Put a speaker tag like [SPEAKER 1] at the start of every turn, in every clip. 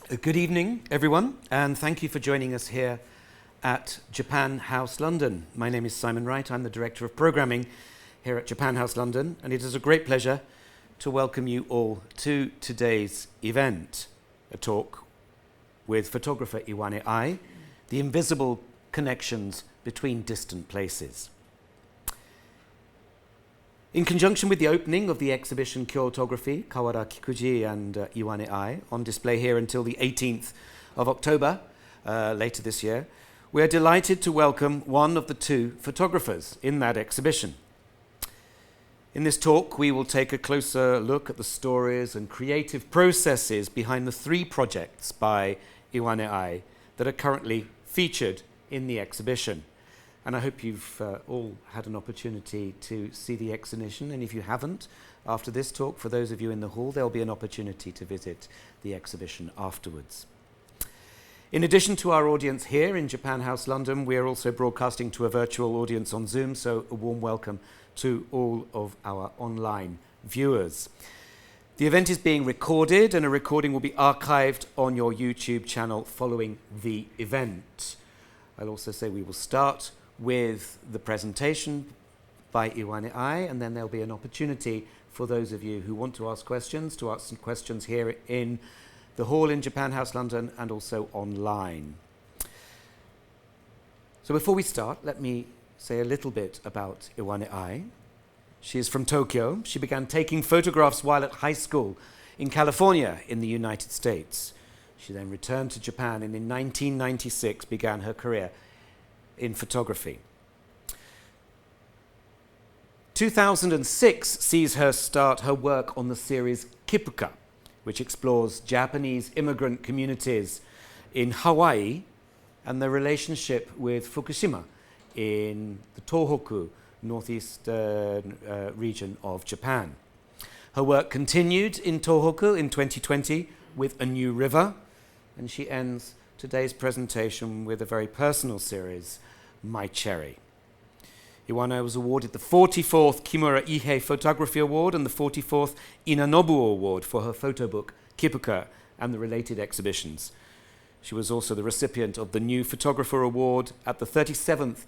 [SPEAKER 1] Good evening, everyone, and thank you for joining us here at Japan House London. My name is Simon Wright. I'm the Director of Programming here at Japan House London, and it is a great pleasure to welcome you all to today's event, a talk with photographer Iwane Ai, The Invisible Connections Between Distant Places. In conjunction with the opening of the exhibition Kyotography, Kawara Kikuji and Iwane Ai, on display here until the 18th of October, later this year, we are delighted to welcome one of the two photographers in that exhibition. In this talk, we will take a closer look at the stories and creative processes behind the three projects by Iwane Ai that are currently featured in the exhibition. And I hope you've all had an opportunity to see the exhibition. And if you haven't, after this talk, for those of you in the hall, there'll be an opportunity to visit the exhibition afterwards. In addition to our audience here in Japan House London, we are also broadcasting to a virtual audience on Zoom, so a warm welcome to all of our online viewers. The event is being recorded, and a recording will be archived on your YouTube channel following the event. I'll also say we will start with the presentation by Iwane Ai, and then there'll be an opportunity for those of you who want to ask some questions here in the hall in Japan House London and also online. So before we start, let me say a little bit about Iwane Ai. She is from Tokyo. She began taking photographs while at high school in California in the United States. She then returned to Japan and in 1996 began her career in photography. 2006 sees her start her work on the series Kipuka, which explores Japanese immigrant communities in Hawaii and their relationship with Fukushima in the Tohoku, northeastern region of Japan. Her work continued in Tohoku in 2020 with A New River, and she ends today's presentation with a very personal series, My Cherry. Iwane was awarded the 44th Kimura Ihei Photography Award and the 44th Inanobu Award for her photo book, Kipuka, and the related exhibitions. She was also the recipient of the New Photographer Award at the 37th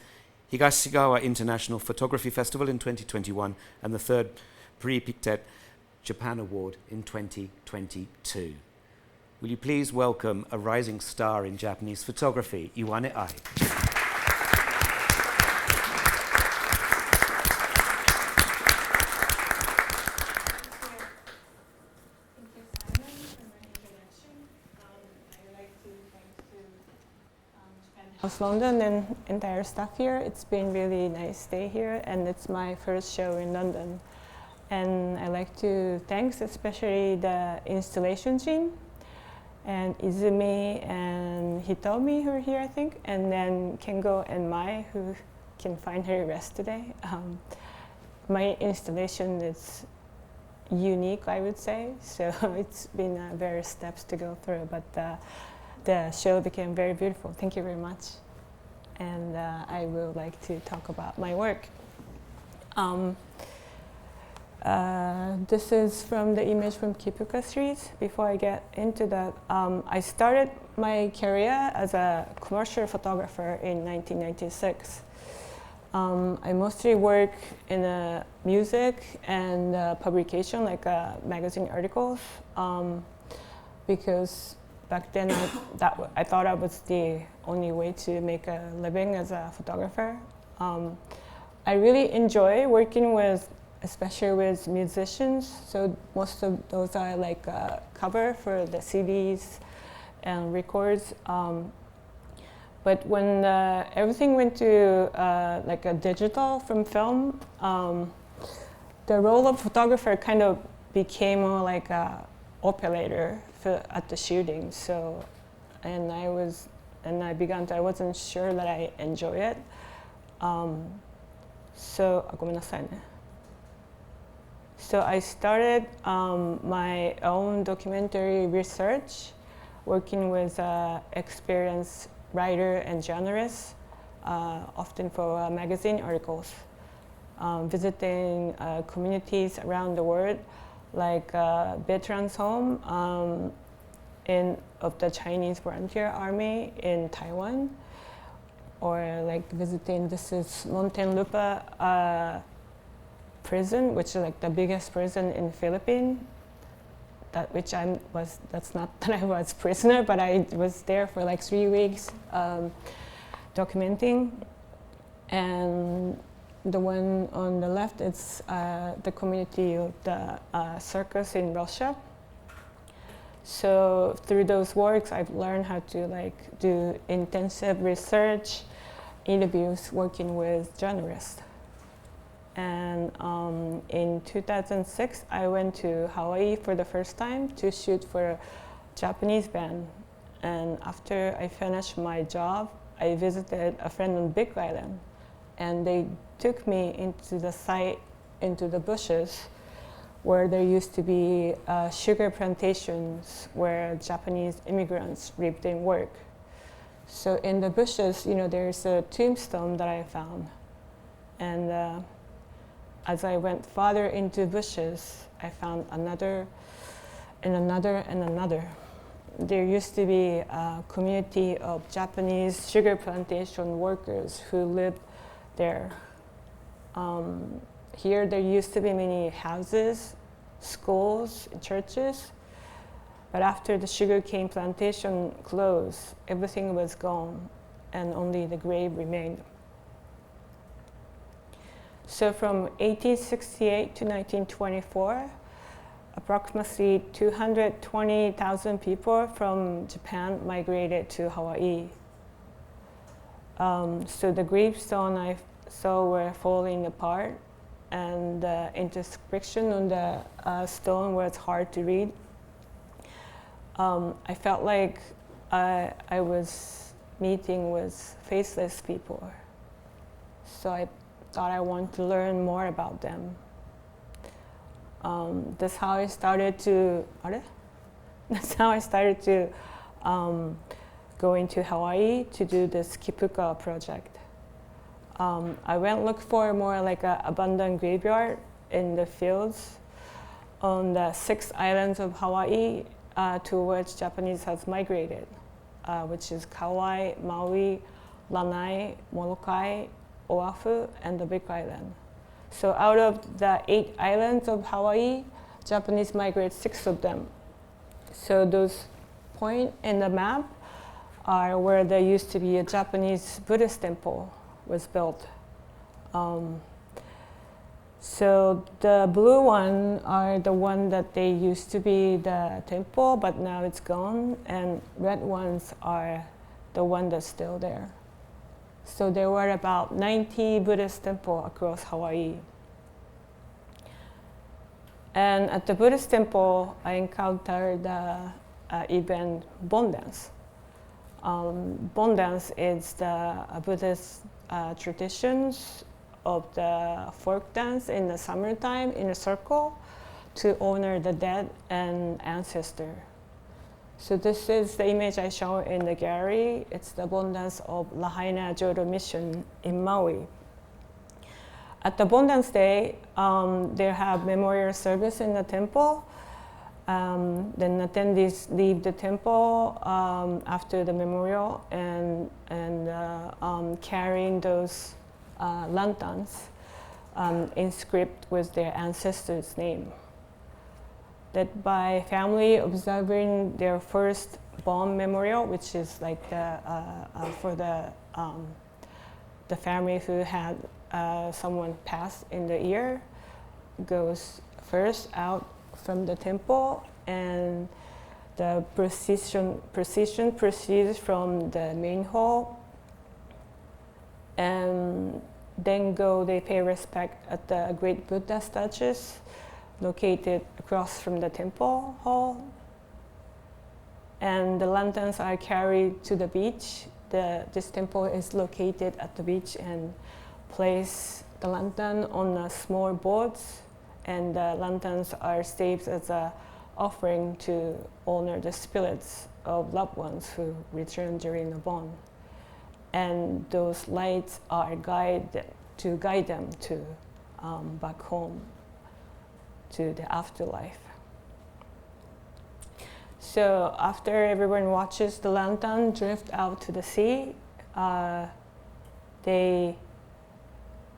[SPEAKER 1] Higashigawa International Photography Festival in 2021 and the 3rd Prix Pictet Japan Award in 2022. Will you please welcome a rising star in Japanese photography, Iwane Ai.
[SPEAKER 2] House London and entire staff here. It's been really nice day here, and it's my first show in London. And I like to thank especially the installation team and Izumi and Hitomi who are here, I think, and then Kengo and Mai who can find her rest today. My installation is unique, I would say, so it's been various steps to go through, but the show became very beautiful. Thank you very much. And I would like to talk about my work. This is from the image from Kipuka series. Before I get into that, I started my career as a commercial photographer in 1996. I mostly work in music and publication, like magazine articles, because back then I thought I was the only way to make a living as a photographer. I really enjoy working with, especially with musicians, so most of those are like cover for the CDs and records. But when everything went to like a digital from film, the role of photographer kind of became more like a operator at the shooting. So, I wasn't sure that I enjoy it. So I started my own documentary research, working with experienced writer and journalists, often for magazine articles, visiting communities around the world, like veterans home, of the Chinese Volunteer Army in Taiwan, or like visiting, this is Muntinlupa prison, which is like the biggest prison in Philippines. That's not that I was prisoner, but I was there for like 3 weeks documenting. And the one on the left, it's the community of the circus in Russia. So through those works, I've learned how to like do intensive research, interviews, working with journalists. And in 2006, I went to Hawaii for the first time to shoot for a Japanese band. And after I finished my job, I visited a friend on Big Island. And they took me into the site, into the bushes, where there used to be sugar plantations where Japanese immigrants lived and worked. So in the bushes, there's a tombstone that I found. And as I went farther into bushes, I found another and another and another. There used to be a community of Japanese sugar plantation workers who lived there. Here there used to be many houses, schools, churches, but after the sugarcane plantation closed, everything was gone and only the grave remained. So from 1868 to 1924, approximately 220,000 people from Japan migrated to Hawaii. So the gravestone I saw were falling apart, and the inscription on the stone was hard to read. I felt like I was meeting with faceless people. So I thought I wanted to learn more about them. That's how I started to go into Hawaii to do this Kipuka project. I went look for more like an abandoned graveyard in the fields on the 6 islands of Hawaii to which Japanese has migrated, which is Kauai, Maui, Lanai, Molokai, Oahu, and the Big Island. So out of the 8 islands of Hawaii, Japanese migrated 6 of them. So those points in the map are where there used to be a Japanese Buddhist temple was built. So the blue one are the one that they used to be the temple, but now it's gone, and red ones are the one that's still there. So there were about 90 Buddhist temples across Hawaii. And at the Buddhist temple, I encountered the event Bon Dance. Bon Dance is the Buddhist traditions of the folk dance in the summertime in a circle to honor the dead and ancestor. So this is the image I show in the gallery. It's the Bon Dance of Lahaina Jodo Mission in Maui. At the Bon Dance Day, they have memorial service in the temple. Then attendees leave the temple after the memorial and carrying those lanterns inscribed with their ancestors' name. That by family observing their first bomb memorial, which is like for the family who had someone pass in the year, goes first out from the temple, and the procession proceeds from the main hall, and then they pay respect at the great Buddha statues located across from the temple hall. And the lanterns are carried to the beach. This temple is located at the beach, and place the lantern on a small boats, and the lanterns are saved as an offering to honor the spirits of loved ones who return during the Bon. And those lights are guide them to back home, to the afterlife. So after everyone watches the lantern drift out to the sea, they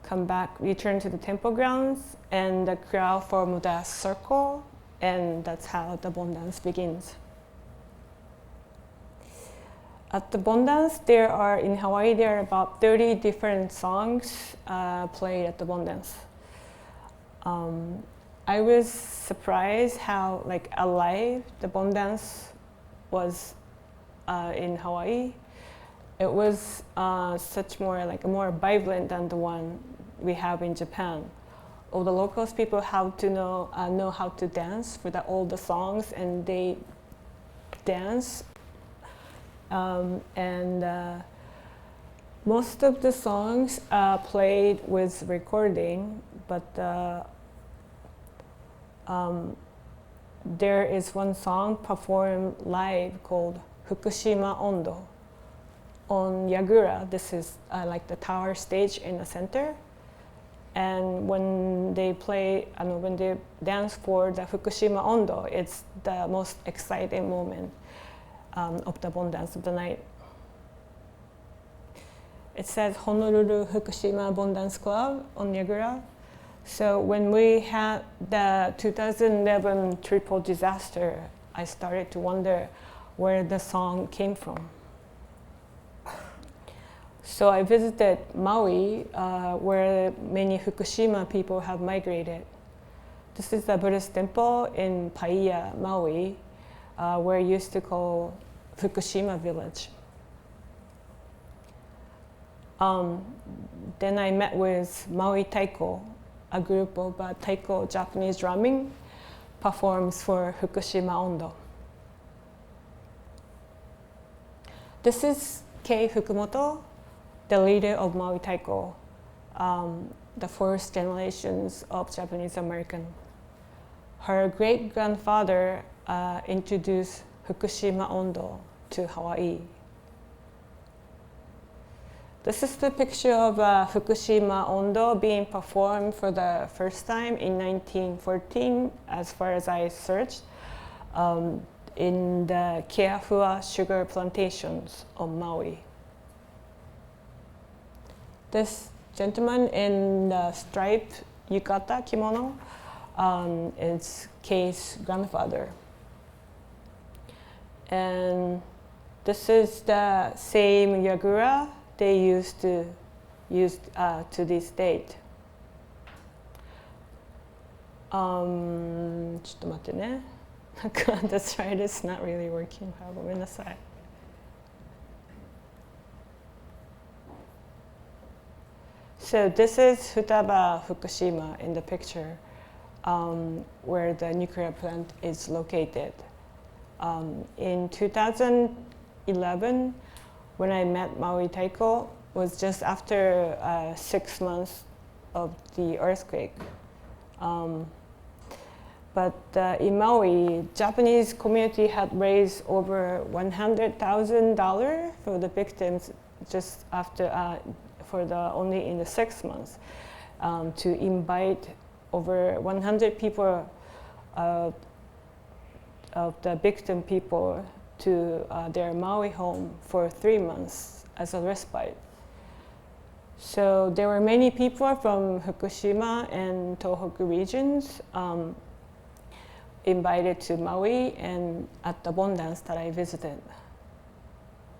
[SPEAKER 2] come back, return to the temple grounds, and the crowd formed a circle, and that's how the Bon dance begins. At the Bon dance, in Hawaii, there are about 30 different songs played at the Bon dance. I was surprised how alive the Bon dance was in Hawaii. It was more vibrant than the one we have in Japan. All the locals people have to know how to dance for all the songs, and they dance. Most of the songs played with recording, but there is one song performed live called Fukushima Ondo on Yagura. This is like the tower stage in the center. And when they dance for the Fukushima Ondo, it's the most exciting moment of the Bon dance of the night. It says Honolulu Fukushima Bon Dance Club on Yagura. So when we had the 2011 triple disaster, I started to wonder where the song came from. So I visited Maui, where many Fukushima people have migrated. This is the Buddhist temple in Paia, Maui, where we used to call Fukushima village. Then I met with Maui Taiko, a group of taiko Japanese drumming performs for Fukushima Ondo. This is Kei Fukumoto, the leader of Maui Taiko, the first generations of Japanese American. Her great-grandfather introduced Fukushima Ondo to Hawaii. This is the picture of Fukushima Ondo being performed for the first time in 1914, as far as I searched, in the Keafua sugar plantations on Maui. This gentleman in the striped yukata kimono is Kei's grandfather. And this is the same yagura they used to this date. ちょっと待ってね。なんか that's right, it's not really working. ごめんなさい。So this is Futaba, Fukushima in the picture, where the nuclear plant is located. In 2011, when I met Maui Taiko, was just after 6 months of the earthquake. But in Maui, Japanese community had raised over $100,000 for the victims just after only in the 6 months, to invite over 100 people of the victim people to their Maui home for 3 months as a respite. So there were many people from Fukushima and Tohoku regions invited to Maui and at the Bon dance that I visited.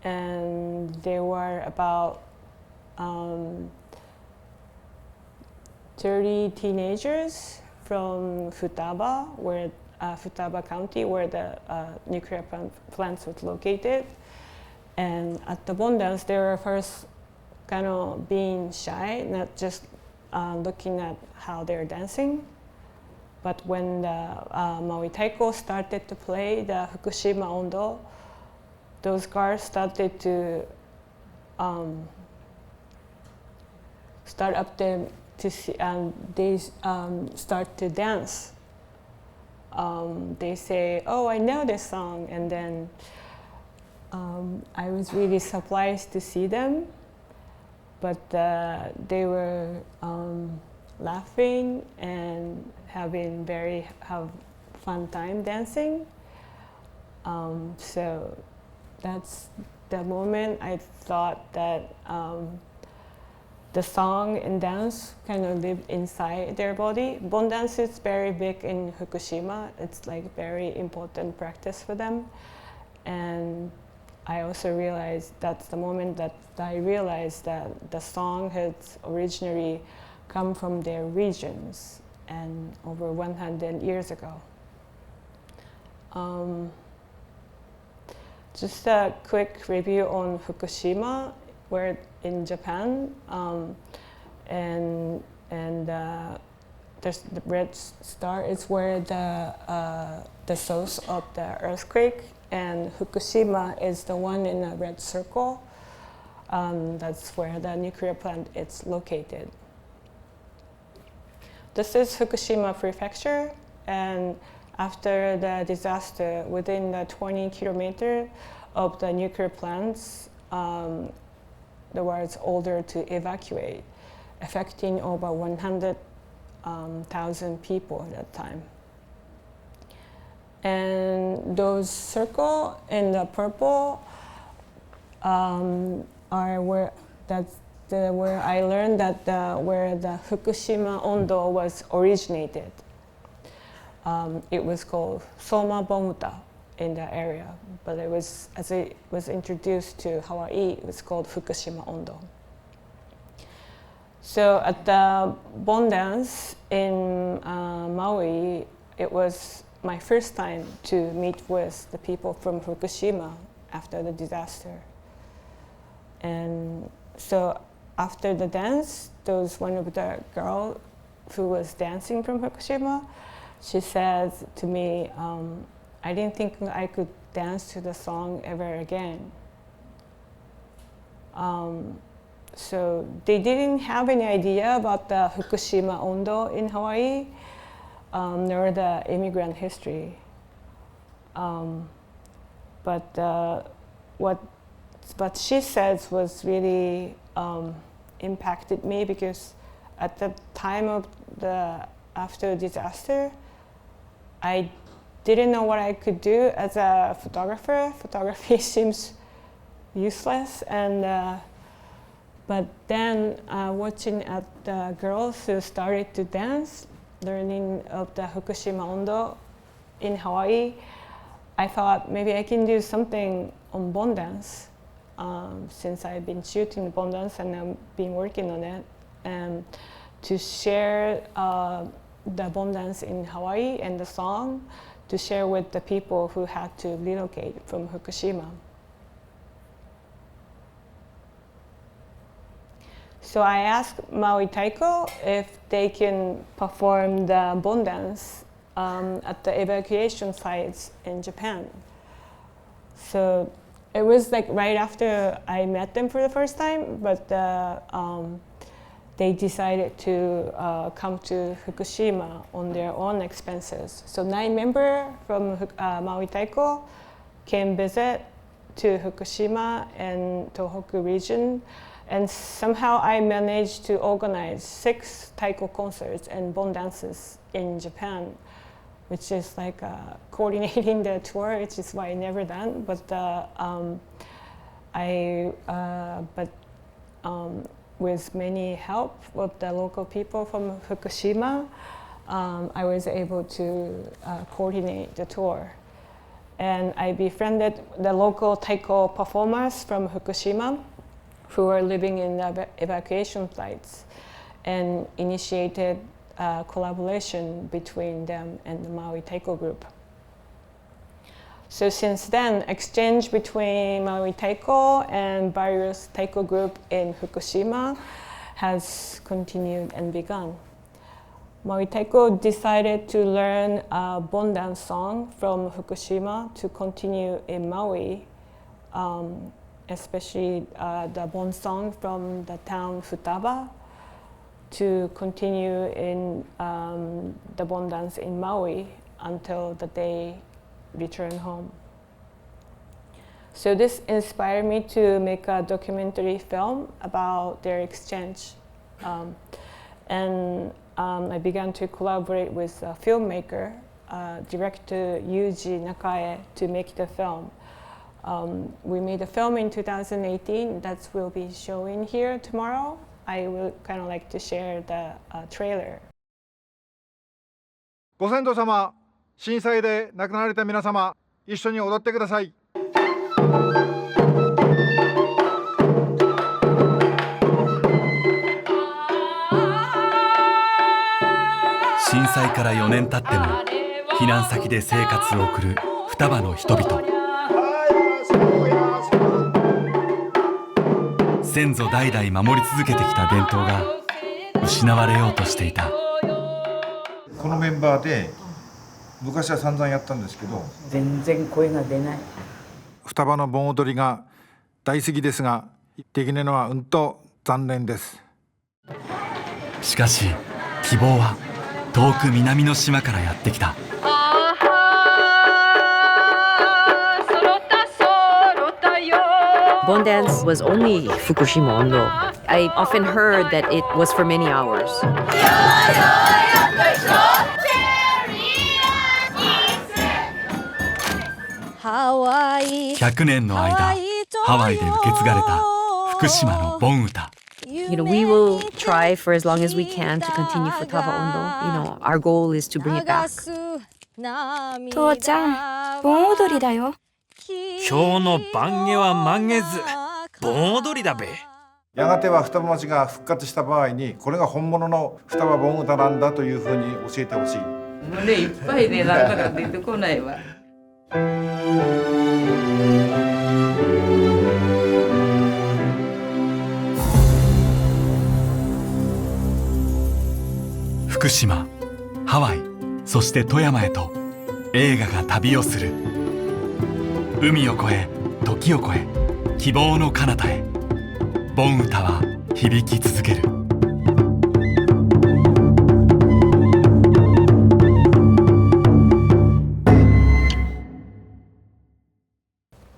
[SPEAKER 2] And there were about 30 teenagers from Futaba, Futaba County, where the nuclear plants was located. And at the Bon dance, they were first kind of being shy, not just looking at how they're dancing. But when the Maui Taiko started to play the Fukushima Ondo, those girls started to start up them to see, and they start to dance. They say, "Oh, I know this song," and then I was really surprised to see them, but they were laughing and have fun time dancing. So that's the moment I thought that the song and dance kind of lived inside their body. Bon dance is very big in Fukushima. It's like very important practice for them. And I also realized that's the moment that I realized that the song had originally come from their regions and over 100 years ago. Just a quick review on Fukushima, where in Japan, and there's the red star is where the source of the earthquake, and Fukushima is the one in a red circle. That's where the nuclear plant is located. This is Fukushima Prefecture, and after the disaster, within the 20 kilometers of the nuclear plants, there was order to evacuate, affecting over 100,000 people at that time. And those circles in the purple are where where I learned that where the Fukushima Ondo was originated. It was called Soma Bomuta in the area, but it was, as it was introduced to Hawaii, it was called Fukushima Ondo. So at the Bon Dance in Maui, it was my first time to meet with the people from Fukushima after the disaster. And so after the dance, there was one of the girls who was dancing from Fukushima. She said to me, I didn't think I could dance to the song ever again. So they didn't have any idea about the Fukushima Ondo in Hawaii, nor the immigrant history. But what she said was really impacted me, because at the time of after disaster, I didn't know what I could do as a photographer. Photography seems useless, and but then watching at the girls who started to dance, learning of the Fukushima Ondo in Hawaii, I thought maybe I can do something on Bon Dance, since I've been shooting Bon Dance and I've been working on it, and to share the Bon Dance in Hawaii and the song, to share with the people who had to relocate from Fukushima. So I asked Maui Taiko if they can perform the Bon Dance at the evacuation sites in Japan. So it was like right after I met them for the first time, but they decided to come to Fukushima on their own expenses. So 9 members from Maui Taiko came visit to Fukushima and Tohoku region, and somehow I managed to organize 6 taiko concerts and Bon dances in Japan, which is like coordinating the tour, which is why I never done. But with many help of the local people from Fukushima, I was able to coordinate the tour. And I befriended the local taiko performers from Fukushima who were living in the evacuation sites, and initiated collaboration between them and the Maui Taiko group. So since then, exchange between Maui Taiko and various taiko group in Fukushima has continued and begun. Maui Taiko decided to learn a Bon Dance song from Fukushima to continue in Maui, especially the Bon song from the town Futaba, to continue in the Bon Dance in Maui until the day return home. So this inspired me to make a documentary film about their exchange. And I began to collaborate with a filmmaker director Yuji Nakae to make the film. We made a film in 2018 that will be showing here tomorrow. I would kind of like to share the trailer.
[SPEAKER 3] ご先祖様、震災で亡くなられた皆様、一緒に踊ってください。
[SPEAKER 4] 震災から4年経っても避難先で生活を送る双葉の人々。先祖代々守り続けてきた伝統が失われようとしていた。
[SPEAKER 3] このメンバーで昔は散々やったんですけど、
[SPEAKER 5] 全然声が出ない。
[SPEAKER 3] 双葉の盆踊りが大好きですが、できないのはうんと残念です。
[SPEAKER 4] しかし希望は遠く南の島からやってきた。
[SPEAKER 6] Bon dance was only Fukushima Ondo. I often heard that it was for many hours.
[SPEAKER 4] 100年の間、ハワイで受け継がれた福島の盆歌。
[SPEAKER 6] You know, we will try for as long as we can to continue Futaba Ondo. You know, our goal is to bring it back.
[SPEAKER 7] 父ちゃん、盆踊りだよ。
[SPEAKER 8] 今日の晩下は満月、盆踊りだべ。
[SPEAKER 3] やがては双葉町が復活した場合に、これが本物の双葉盆歌なんだというふうに教えてほしい。
[SPEAKER 5] 胸いっぱいでなんだか出てこないわ。
[SPEAKER 4] 福島、ハワイ、そして富山へと映画が旅をする。海を越え、時を越え、希望の彼方へ、盆歌は響き続ける。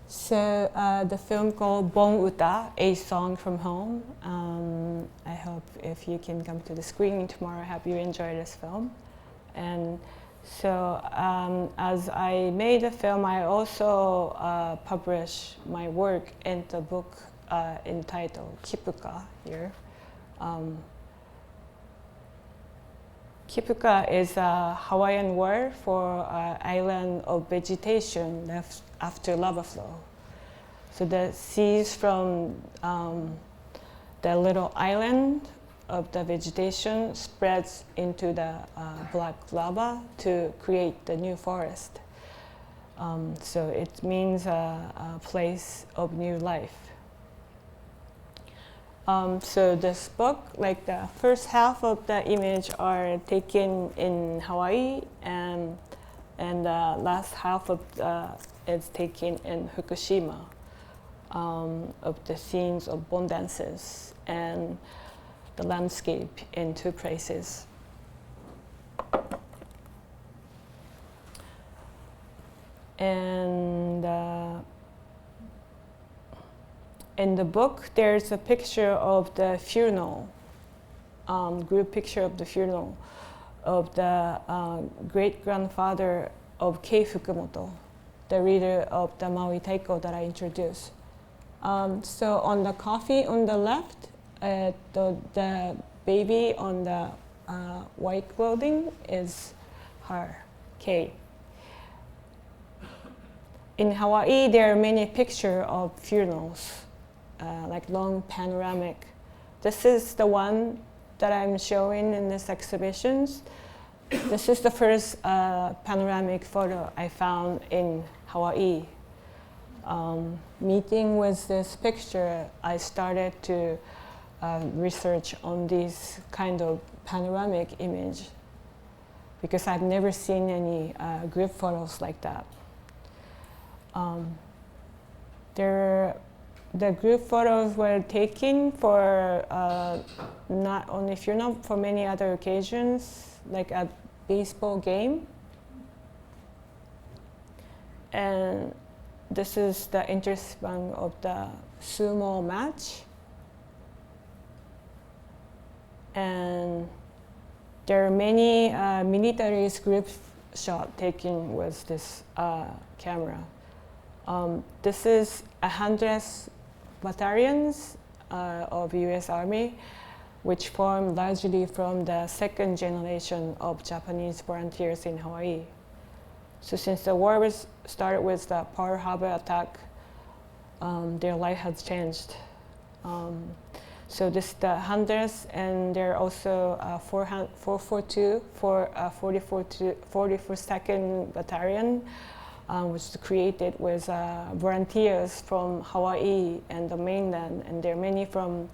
[SPEAKER 2] So the film called Bon Uta, A Song from Home. I hope if you can come to the screening tomorrow, I hope you enjoy this film. And so as I made the film, I also published my work in the book entitled Kipuka here. Kipuka is a Hawaiian word for island of vegetation left after lava flow. So the seeds from the little island of the vegetation spreads into the black lava to create the new forest. So it means a place of new life. So this book, like the first half of the image are taken in Hawaii, and the last half of is taken in Fukushima, of the scenes of bon dances and the landscape in two places. And in the book, there's a picture of the funeral, group picture of the funeral of the great-grandfather of Kei Fukumoto, the leader of the Maui Taiko that I introduced. So on the coffee on the left, the baby on the white clothing is her, Kei. In Hawaii, there are many pictures of funerals, like long panoramic. This is the one that I'm showing in this exhibitions. This is the first panoramic photo I found in Hawaii. Meeting with this picture, I started to research on this kind of panoramic image because I've never seen any group photos like that. The group photos were taken for not only funeral, for many other occasions, like a baseball game. And this is the interspan of the sumo match. And there are many military group shot taken with this camera. This is 100th battalions of U.S. Army, which formed largely from the second generation of Japanese volunteers in Hawaii. So since the war was started with the Pearl Harbor attack, their life has changed. So this is the 100th, and there are also 442 for 42nd Battalion, which was created with volunteers from Hawaii and the mainland, and there are many from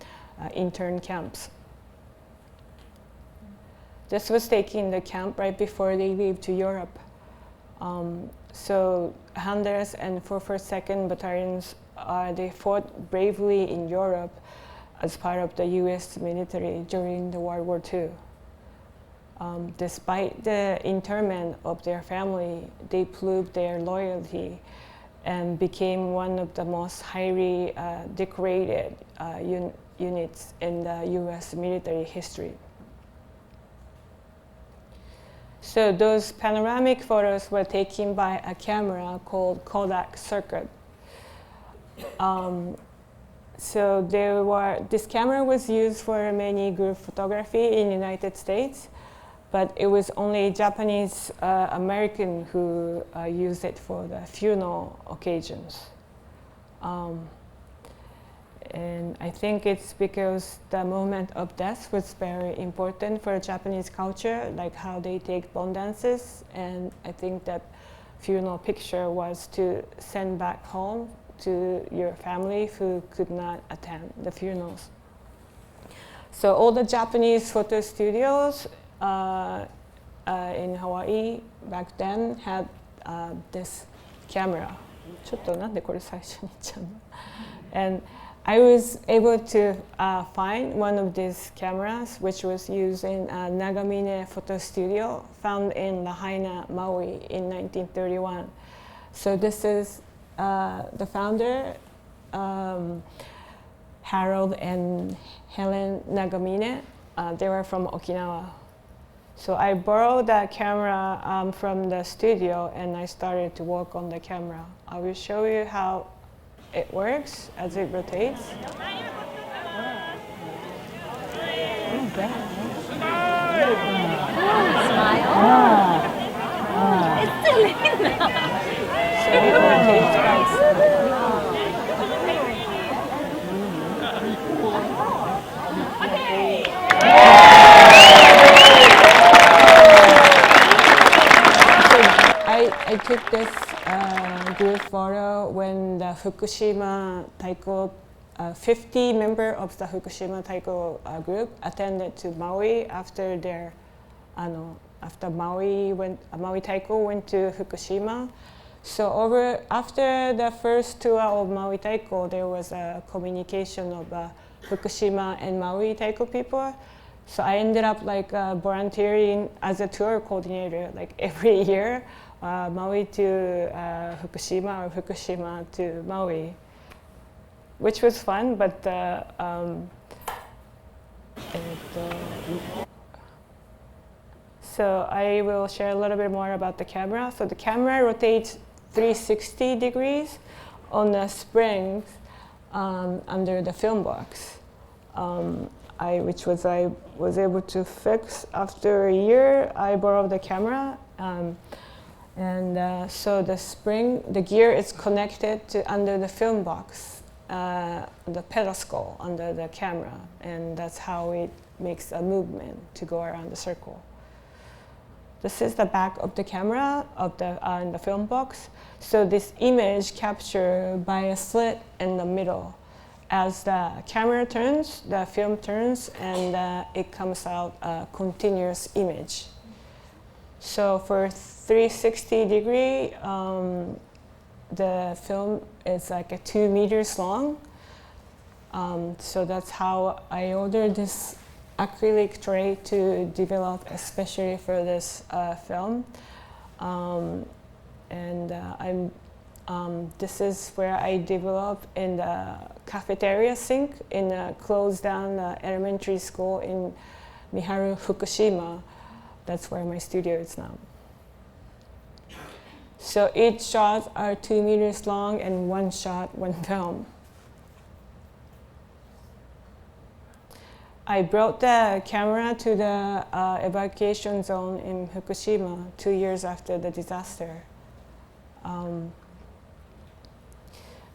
[SPEAKER 2] intern camps. This was taken in the camp right before they leave to Europe. So 100th and 442nd Battalions, they fought bravely in Europe as part of the US military during the World War II. Despite the internment of their family, they proved their loyalty and became one of the most highly decorated units in the US military history. So those panoramic photos were taken by a camera called Kodak Circuit. So this camera was used for many group photography in the United States, but it was only Japanese American who used it for the funeral occasions. And I think it's because the moment of death was very important for Japanese culture, like how they take bone dances, and I think that funeral picture was to send back home to your family who could not attend the funerals. So all the Japanese photo studios in Hawaii back then had this camera. ちょっとなんでこれ最初に言っちゃうの? And I was able to find one of these cameras, which was used in Nagamine Photo Studio, found in Lahaina, Maui in 1931. So this is the founder, Harold and Helen Nagamine. They were from Okinawa. So I borrowed that camera from the studio, and I started to work on the camera. I will show you how it works as it rotates. So it rotates twice. I took this group photo when the Fukushima Taiko, 50 members of the Fukushima Taiko group attended to Maui after Maui Taiko went to Fukushima. So after the first tour of Maui Taiko, there was a communication of Fukushima and Maui Taiko people. So I ended up volunteering as a tour coordinator every year. Maui to Fukushima or Fukushima to Maui, which was fun, but so I will share a little bit more about the camera. So the camera rotates 360 degrees on the springs under the film box, which I was able to fix after a year. I borrowed the camera. So the gear is connected to under the film box, the pedestal under the camera, and that's how it makes a movement to go around the circle. This is the back of the camera in the film box. So this image captured by a slit in the middle. As the camera turns, the film turns, and it comes out a continuous image. So for 360 degree, the film is 2 meters long. So that's how I ordered this acrylic tray to develop especially for this film. This is where I developed in the cafeteria sink in a closed down elementary school in Miharu, Fukushima. That's where my studio is now. So each shot are 2 meters long and one shot, one film. I brought the camera to the evacuation zone in Fukushima 2 years after the disaster.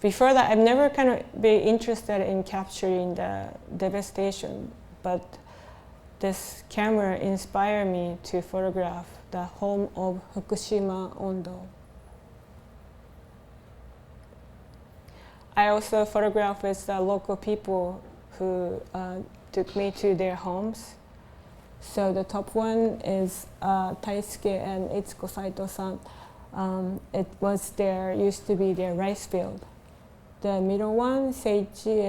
[SPEAKER 2] Before that, I've never kind of been interested in capturing the devastation, but this camera inspired me to photograph the home of Fukushima Ondo. I also photographed with the local people who took me to their homes. So the top one is Taisuke and Itsuko Saito-san. It was used to be their rice field. The middle one, Seiichi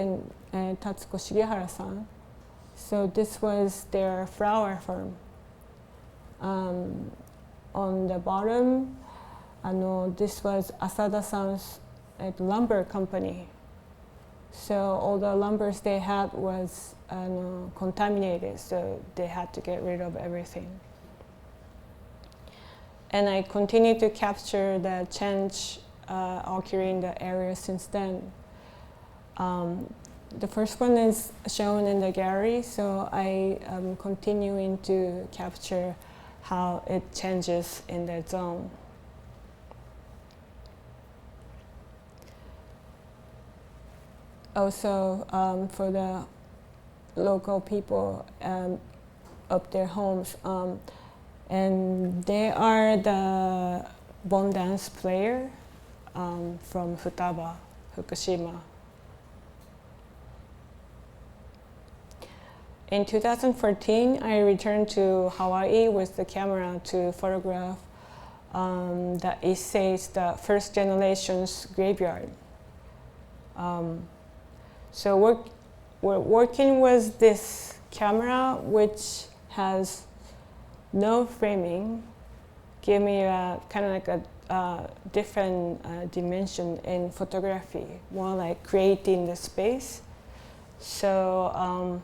[SPEAKER 2] and Tatsuko Shigehara-san. So this was their flower farm. On the bottom, this was Asada-san's lumber company. So all the lumbers they had was contaminated, so they had to get rid of everything. And I continued to capture the change occurring in the area since then. The first one is shown in the gallery, so I am continuing to capture how it changes in that zone. Also, for the local people of their homes, and they are the bon dance player from Futaba, Fukushima. In 2014, I returned to Hawaii with the camera to photograph the Issei's, the first generation's graveyard. So we're working with this camera, which has no framing, give me a kind of like a different dimension in photography, more like creating the space. So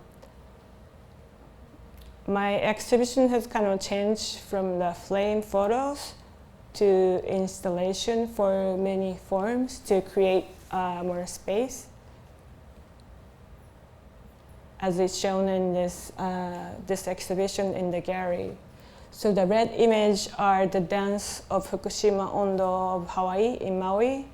[SPEAKER 2] my exhibition has kind of changed from the flame photos to installation for many forms to create more space, as is shown in this exhibition in the gallery. So the red image are the dance of Fukushima Ondo of Hawaii in Maui,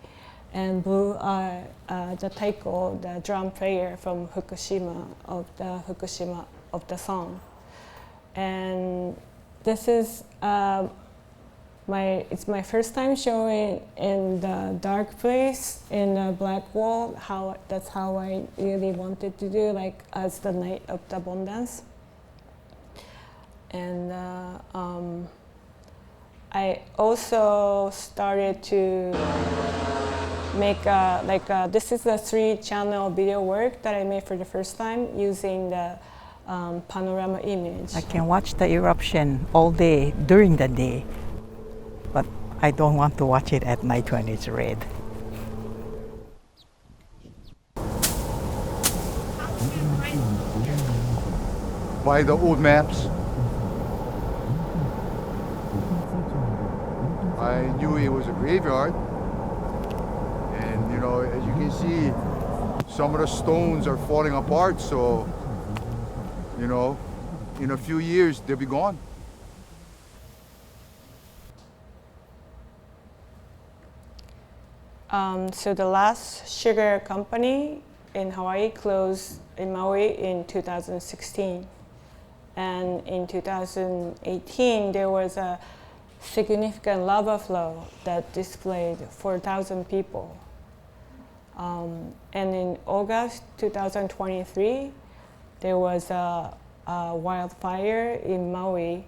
[SPEAKER 2] and blue are the taiko, the drum player from Fukushima of the song. And this is it's my first time showing in the dark place in the black wall. That's how I really wanted to do, like as the night of the bon dance. And I also started to make this is a 3-channel video work that I made for the first time using the panorama image.
[SPEAKER 9] I can watch the eruption all day during the day, but I don't want to watch it at night when it's red.
[SPEAKER 3] By the old maps, I knew it was a graveyard, and you know, as you can see, some of the stones are falling apart, so you know, in a few years they'll be gone.
[SPEAKER 2] So the last sugar company in Hawaii closed in Maui in 2016. And in 2018, there was a significant lava flow that displaced 4,000 people. And in August 2023, there was a wildfire in Maui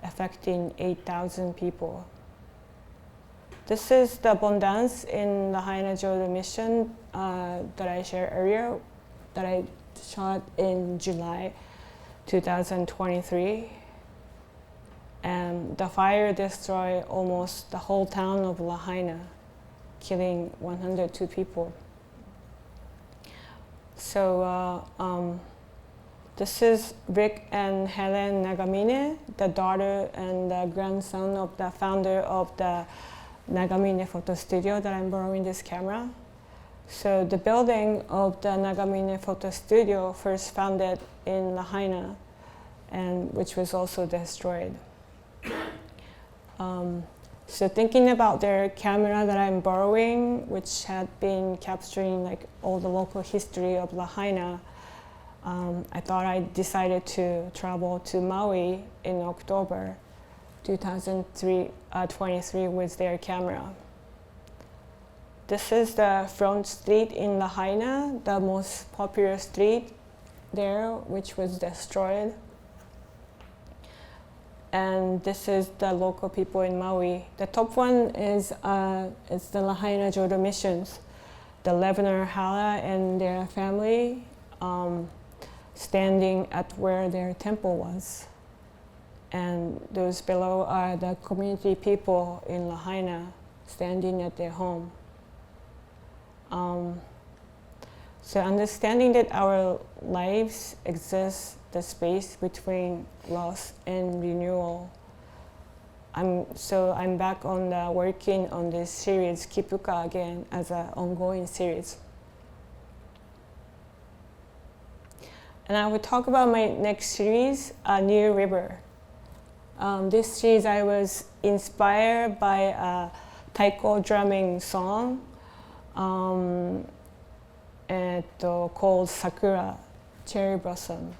[SPEAKER 2] affecting 8,000 people. This is the bon dance in the Haina-Jodo mission that I shared earlier, that I shot in July 2023. And the fire destroyed almost the whole town of Lahaina, killing 102 people. So this is Rick and Helen Nagamine, the daughter and the grandson of the founder of the Nagamine photo studio that I'm borrowing this camera. So the building of the Nagamine photo studio first founded in Lahaina, and which was also destroyed. So thinking about their camera that I'm borrowing, which had been capturing like all the local history of Lahaina, I thought I decided to travel to Maui in October 2023 with their camera. This is the front street in Lahaina, the most popular street there, which was destroyed. And this is the local people in Maui. The top one is the Lahaina Jodo Missions, the Lebanon Hala and their family standing at where their temple was. And those below are the community people in Lahaina standing at their home. So understanding that our lives exist the space between loss and renewal. I'm back on working on this series, Kipuka, again, as an ongoing series. And I will talk about my next series, New River. This series I was inspired by a taiko drumming song called Sakura, Cherry Blossom.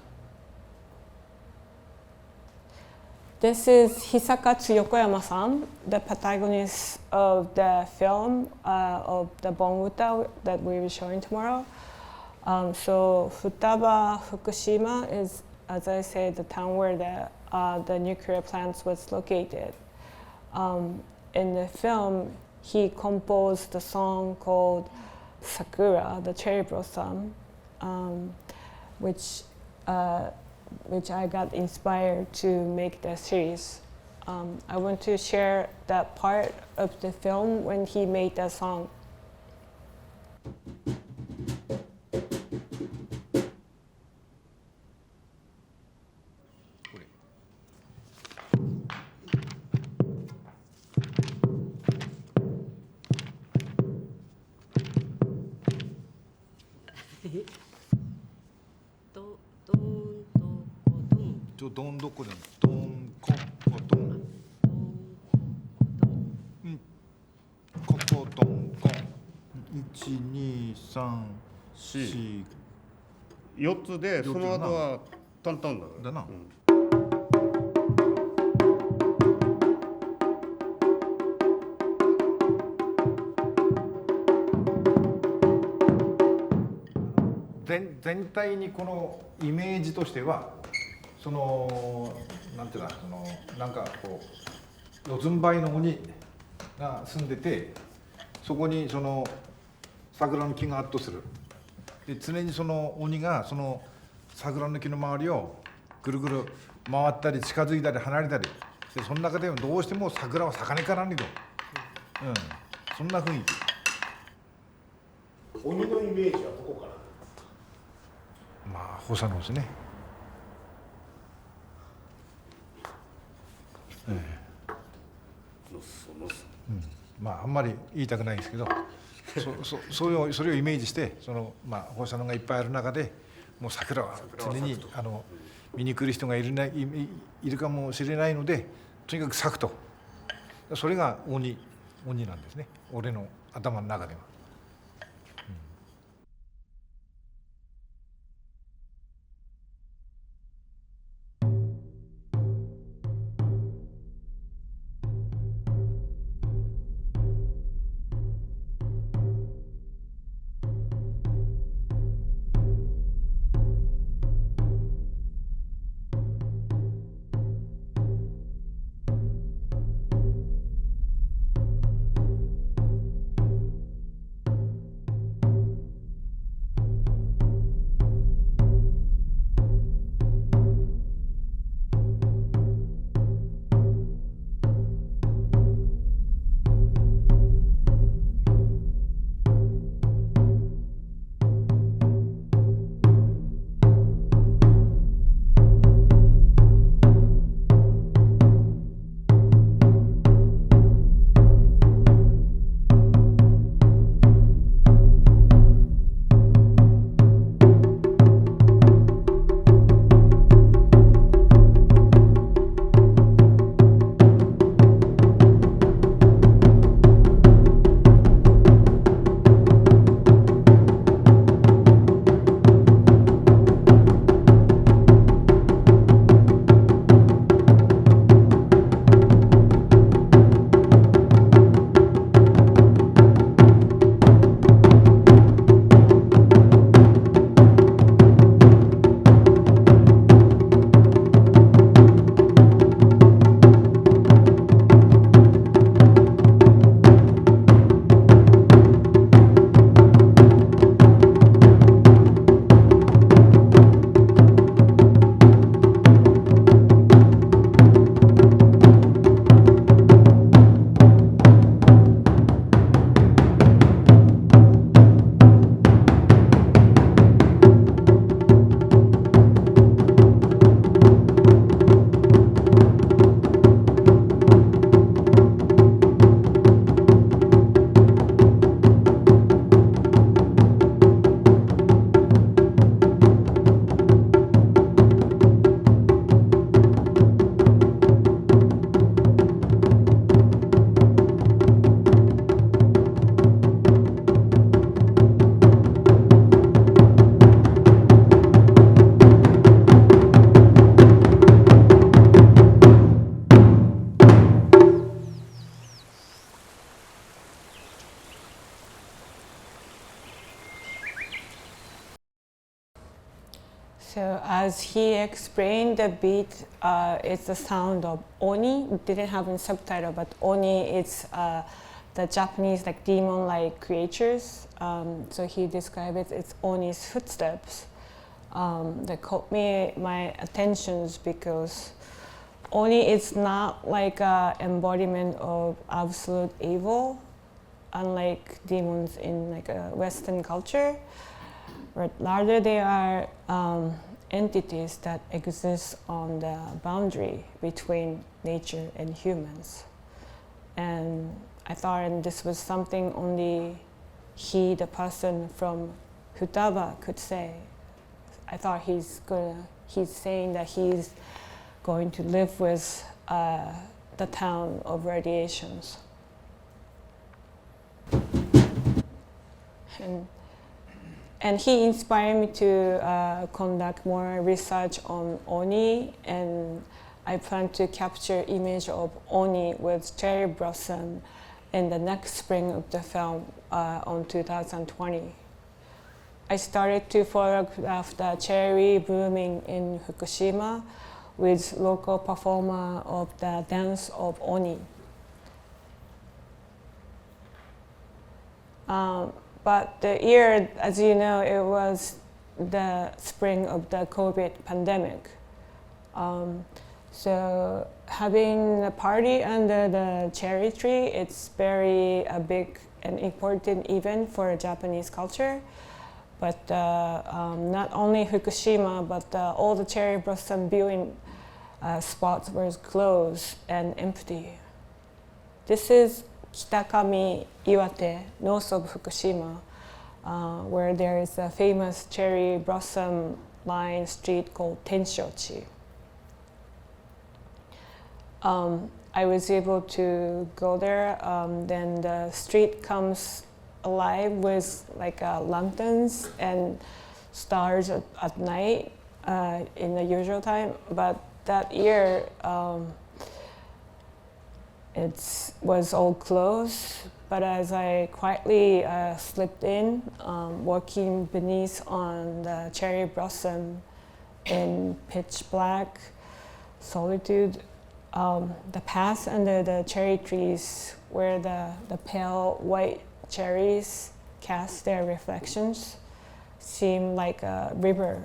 [SPEAKER 2] This is Hisakatsu Yokoyama-san, the protagonist of the film of the Bon Uta that we will be showing tomorrow. So Futaba, Fukushima is, as I said, the town where the nuclear plant was located. In the film, he composed the song called Sakura, the cherry blossom, which I got inspired to make the series. I want to share that part of the film when he made that song.4
[SPEAKER 10] つでその後はトントンだな。
[SPEAKER 11] 全体にこのイメージとしてはそのなんていうかそのなんかこう四つん這いの鬼が住んでてそこにその桜の木があっとするで常にその鬼がその桜の木の周りをぐるぐる回ったり近づいたり離れたりでその中でどうしても桜は咲かねえからねと、そんな雰囲気。
[SPEAKER 10] 鬼のイメージはどこから？
[SPEAKER 11] まあ放射能ですね。まああんまり言いたくないですけど、それをイメージしてそのまあ放射能がいっぱいある中でもう桜は常に見に来る人がいるかもしれないのでとにかく咲くとそれが鬼なんですね。俺の頭の中では。
[SPEAKER 2] he explained the beat. It's the sound of oni. It didn't have a subtitle, but oni is the Japanese like demon-like creatures. So he described it. It's oni's footsteps that caught my attentions because oni is not like an embodiment of absolute evil, unlike demons in like a Western culture. But rather they are entities that exist on the boundary between nature and humans. And I thought this was something only he, the person from Futaba, could say. I thought he's saying that he's going to live with the town of radiations. And he inspired me to conduct more research on oni, and I plan to capture image of oni with cherry blossom in the next spring of the film on 2020. I started to photograph the cherry blooming in Fukushima with local performer of the dance of oni. But the year, as you know, it was the spring of the COVID pandemic. So having a party under the cherry tree, it's very a big and important event for Japanese culture. But not only Fukushima, but all the cherry blossom viewing spots were closed and empty. This is Kitakami, Iwate, north of Fukushima, where there is a famous cherry blossom line street called Tenshochi. I was able to go there. Then the street comes alive with like lanterns and stars at night in the usual time. But that year, it was all closed, but as I quietly slipped in, walking beneath on the cherry blossom in pitch black solitude, the path under the cherry trees where the pale white cherries cast their reflections seemed like a river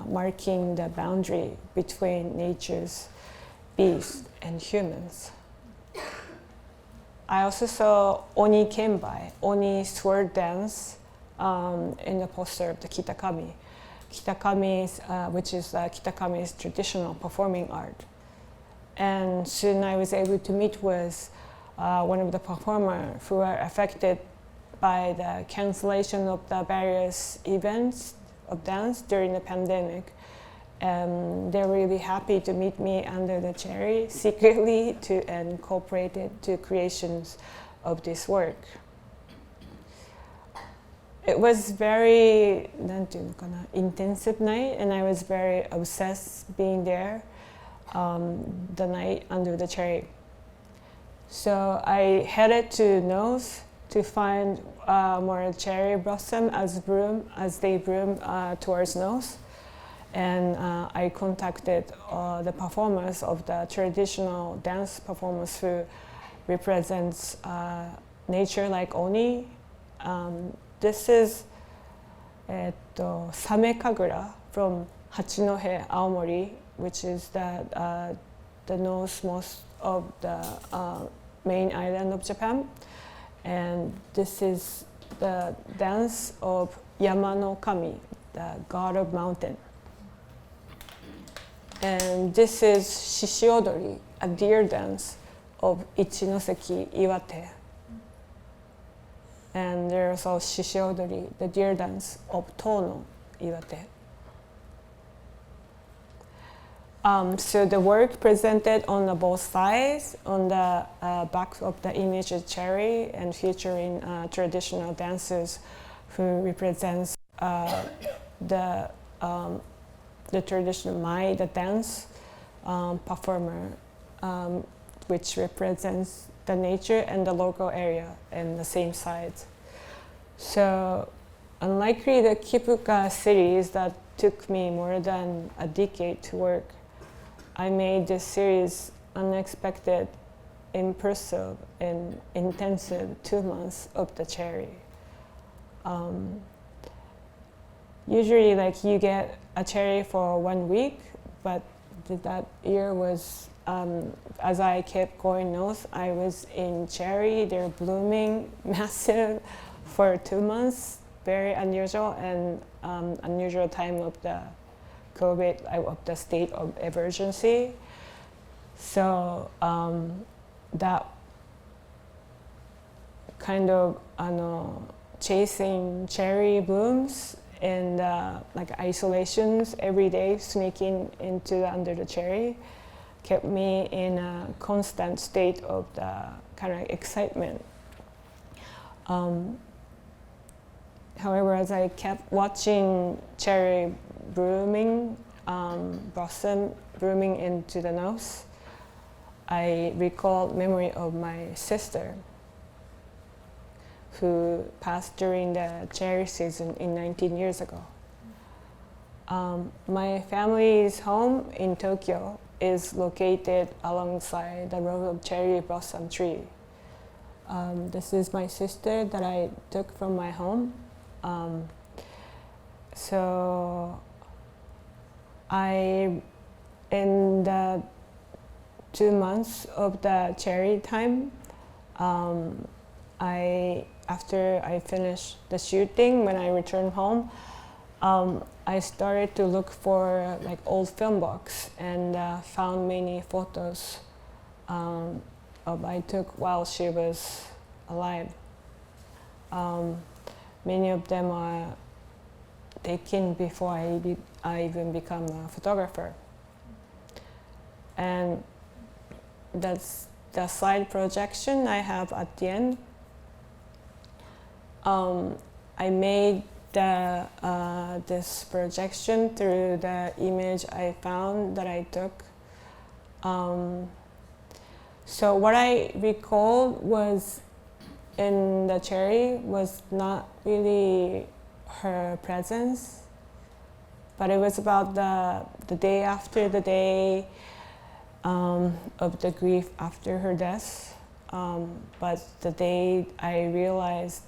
[SPEAKER 2] marking the boundary between nature's beasts and humans. I also saw Oni Kenbai, Oni sword dance in the poster of the Kitakami. Kitakami, which is Kitakami's traditional performing art. And soon I was able to meet with one of the performers who were affected by the cancellation of the various events of dance during the pandemic. And they're really happy to meet me under the cherry secretly and cooperated to creations of this work. It was very intensive night, and I was very obsessed being there the night under the cherry. So I headed to Nose to find more cherry blossom as they bloom towards Nose. And I contacted the performers of the traditional dance performers who represents nature like Oni. This is Same Kagura from Hachinohe, Aomori, which is the northmost of the main island of Japan. And this is the dance of Yama no Kami, the god of mountain. And this is Shishiodori, a deer dance of Ichinoseki, Iwate. And there's also Shishiodori, the deer dance of Tono, Iwate. So the work presented on both sides, on the back of the image of cherry and featuring traditional dancers who represents the traditional Mai, the dance performer, which represents the nature and the local area in the same sides. So unlikely the Kipuka cities that took me more than a decade to work. I made this series unexpected, impulsive, and intensive 2 months of the cherry. Usually, like you get a cherry for 1 week, but that year was, as I kept going north, I was in cherry. They're blooming, massive, for 2 months. Very unusual and unusual time of the COVID, of the state of emergency. So that kind of chasing cherry blooms and like isolations every day, sneaking into under the cherry, kept me in a constant state of the kind of excitement. However, as I kept watching cherry blooming, blossom blooming into the nose, I recalled memory of my sister who passed during the cherry season 19 years ago. My family's home in Tokyo is located alongside the row of cherry blossom tree. This is my sister that I took from my home. So in the 2 months of the cherry time, after I finished the shooting, when I returned home, I started to look for like old film books and found many photos I took while she was alive. Many of them are taken before I even become a photographer. And that's the slide projection I have at the end. I made this projection through the image I found that I took. So what I recalled was in the cherry was not really her presence, but it was about the day after the day of the grief after her death. But the day I realized,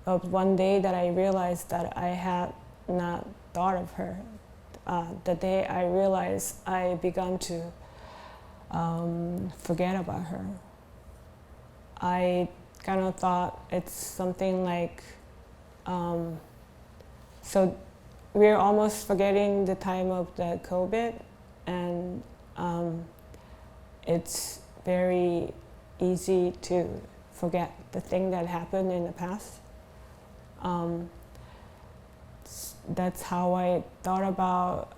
[SPEAKER 2] of one day that I realized that I had not thought of her, the day I realized I began to forget about her. I kind of thought it's something like, so we're almost forgetting the time of the COVID, and it's very easy to forget the thing that happened in the past. That's how I thought about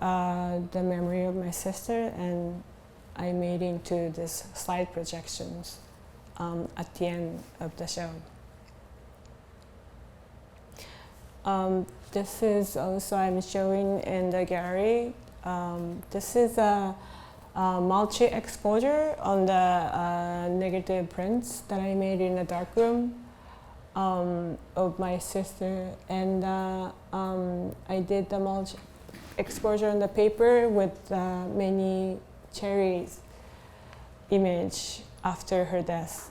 [SPEAKER 2] the memory of my sister, and I made into this slide projections at the end of the show. This is also I'm showing in the gallery. This is a multi-exposure on the negative prints that I made in the darkroom of my sister, and I did the multi-exposure on the paper with many cherries image after her death,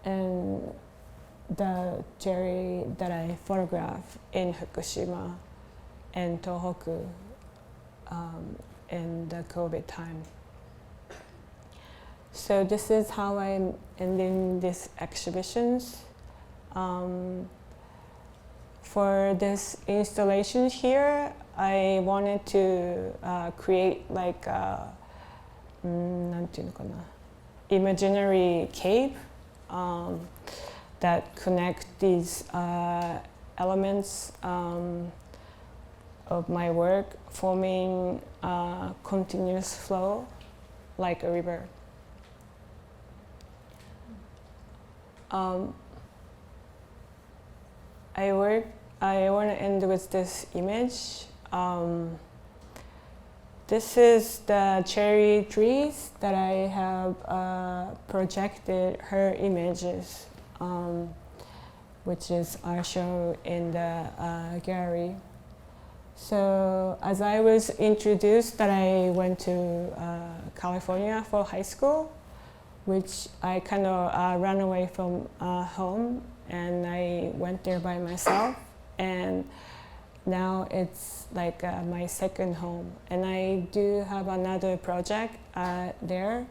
[SPEAKER 2] and the cherry that I photographed in Fukushima and Tohoku in the COVID time. So this is how I'm ending these exhibitions. For this installation here, I wanted to create like a imaginary cave that connect these elements of my work, forming a continuous flow like a river. I want to end with this image. This is the cherry trees that I have projected her images. which is our show in the gallery. So as I was introduced that I went to California for high school, which I kind of ran away from home, and I went there by myself, and now it's like my second home. And I do have another project there.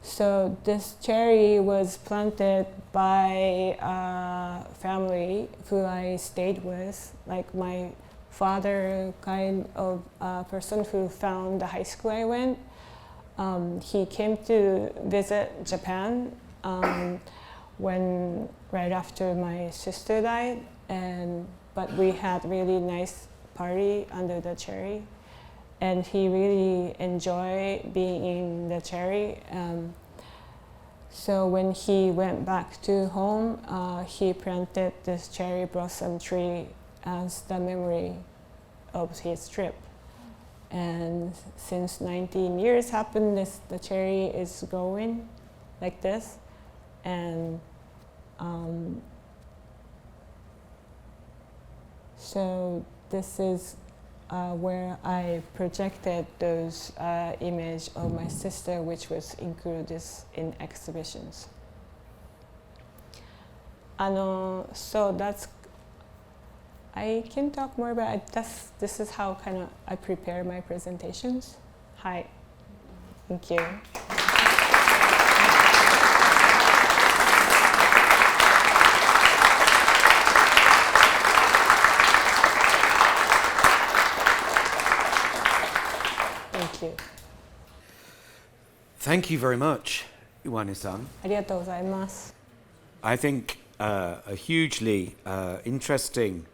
[SPEAKER 2] So this cherry was planted by a family who I stayed with, like my father kind of person who found the high school I went. He came to visit Japan right after my sister died, but we had really nice party under the cherry, and he really enjoyed being in the cherry. So when he went back to home, he planted this cherry blossom tree as the memory of his trip. And since 19 years happened, the cherry is growing like this. And so this is where I projected those images of my sister, which was included in exhibitions. So I can talk more about it. This is how kind of I prepare my presentations. Hi, thank you. Thank you.
[SPEAKER 1] Thank you very much, Iwane-san.
[SPEAKER 2] ありがとうございます。
[SPEAKER 1] I think a hugely interesting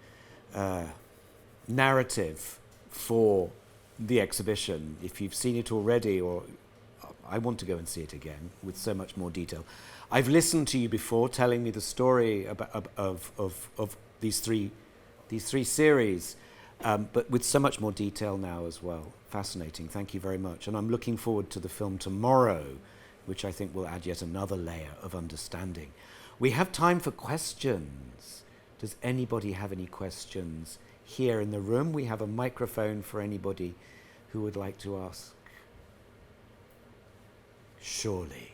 [SPEAKER 1] narrative for the exhibition. If you've seen it already, or I want to go and see it again with so much more detail. I've listened to you before telling me the story of these three series, but with so much more detail now as well. Fascinating. Thank you very much. And I'm looking forward to the film tomorrow, which I think will add yet another layer of understanding. We have time for questions. Does anybody have any questions here in the room? We have a microphone for anybody who would like to ask. Surely.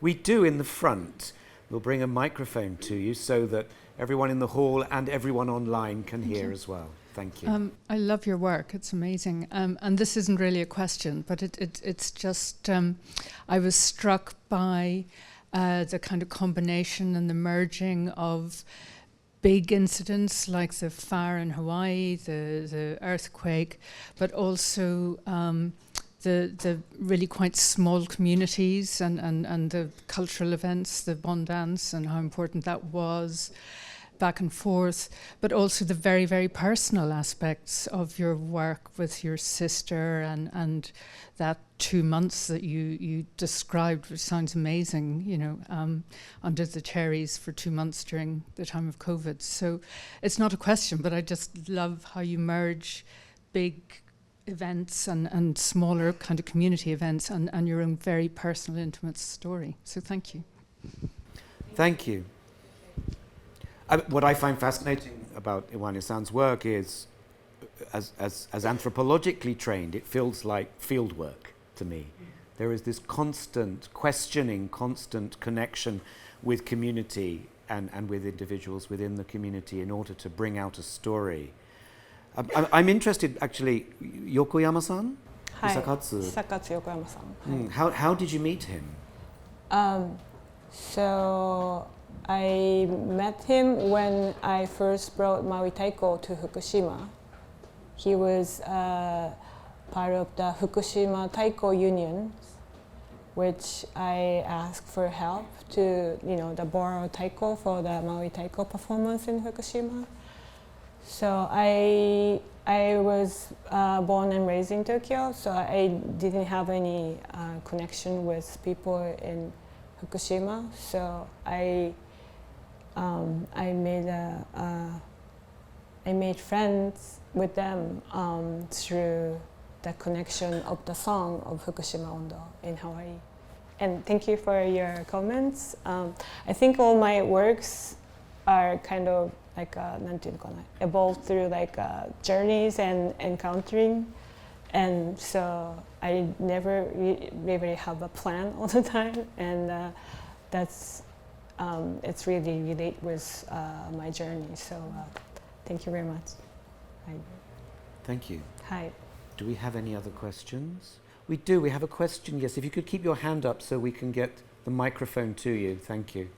[SPEAKER 1] We do in the front. We'll bring a microphone to you so that everyone in the hall and everyone online can hear as well. Thank you.
[SPEAKER 12] I love your work. It's amazing. And this isn't really a question, but it's just, I was struck by the kind of combination and the merging of big incidents like the fire in Hawaii, the earthquake, but also the really quite small communities and the cultural events, the Bon Dance and how important that was, back and forth, but also the very, very personal aspects of your work with your sister and that 2 months that you described, which sounds amazing, you know, under the cherries for 2 months during the time of COVID. So it's not a question, but I just love how you merge big events and smaller kind of community events and your own very personal, intimate story. So thank you.
[SPEAKER 1] Thank you. What I find fascinating about Iwane-san's work is, as anthropologically trained, it feels like field work to me. There is this constant questioning, constant connection with community and with individuals within the community in order to bring out a story. I'm interested, actually, Yokoyama-san?
[SPEAKER 2] Hi,
[SPEAKER 1] Sakatsu.
[SPEAKER 2] Sakatsu Yokoyama-san.
[SPEAKER 1] How did you meet him?
[SPEAKER 2] So I met him when I first brought Maui Taiko to Fukushima. He was part of the Fukushima Taiko Union, which I asked for help to, the borrow taiko for the Maui Taiko performance in Fukushima. So I was born and raised in Tokyo, so I didn't have any connection with people in Fukushima. So I made friends with them through the connection of the song of Fukushima Ondo in Hawaii. and thank you for your comments. I think all my works are kind of like なんていうのかな evolved through like journeys and encountering, and so I never really have a plan all the time, and that's it's really relate with my journey. So thank you very much.
[SPEAKER 1] Thank you.
[SPEAKER 2] Hi.
[SPEAKER 1] Do we have any other questions? We do. We have a question. Yes, if you could keep your hand up so we can get the microphone to you. Thank you.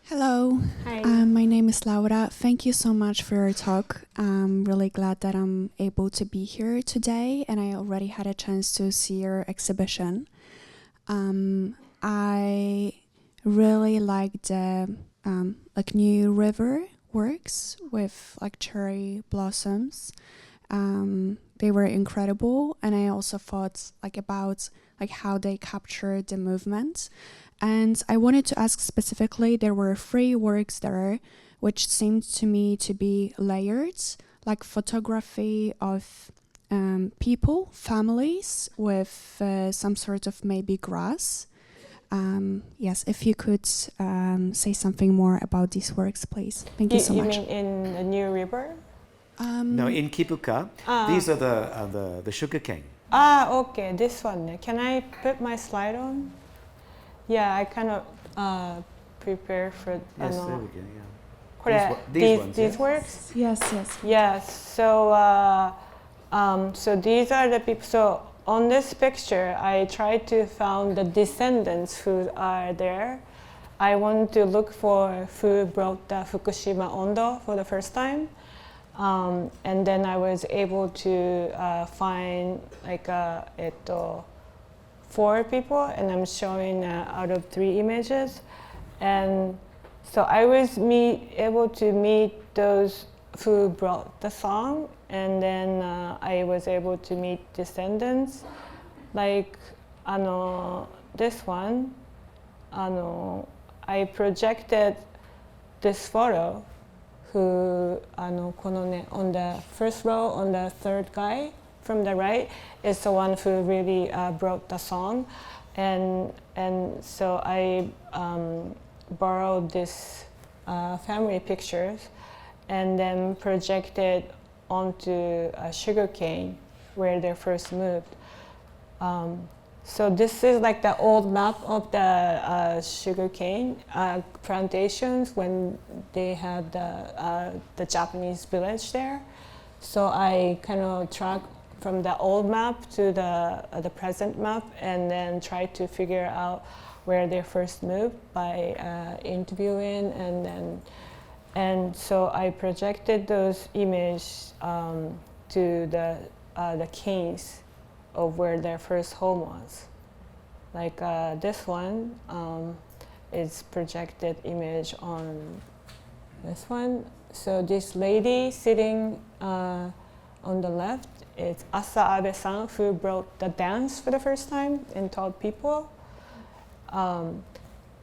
[SPEAKER 13] Hello.
[SPEAKER 2] Hi.
[SPEAKER 13] My name is Laura. Thank you so much for your talk. I'm really glad that I'm able to be here today, and I already had a chance to see your exhibition. I really like the like new river works with like cherry blossoms. They were incredible, and I also thought like about like how they captured the movement. And I wanted to ask specifically, there were 3 works there which seemed to me to be layered, like photography of people, families with some sort of maybe grass. Yes, if you could say something more about these works, please. Thank you so much.
[SPEAKER 2] You mean in the New River?
[SPEAKER 1] No, in Kibuka, these are the sugar cane.
[SPEAKER 2] Okay, this one. Can I put my slide on? Yeah, I kind of prepare for.
[SPEAKER 1] Yes, there we go. Yeah. These ones,
[SPEAKER 2] these works.
[SPEAKER 13] Yes, yes.
[SPEAKER 2] Yes. So, so these are the people. So on this picture, I tried to find the descendants who are there. I want to look for who brought the Fukushima Ondo for the first time, and then I was able to find like 4 people, and I'm showing out of 3 images. And so I was able to meet those who brought the song, and then I was able to meet descendants. Like this one, I projected this photo who, このね, on the first row, on the third guy, from the right is the one who really brought the song, and so I borrowed this family pictures and then projected onto a sugarcane where they first moved. So this is like the old map of the sugarcane plantations when they had the Japanese village there. So I kind of tracked from the old map to the present map, and then try to figure out where they first moved by interviewing, and so I projected those images to the canes of where their first home was. Like this one is projected image on this one. So this lady sitting on the left, it's Asa Abe-san, who brought the dance for the first time and taught people.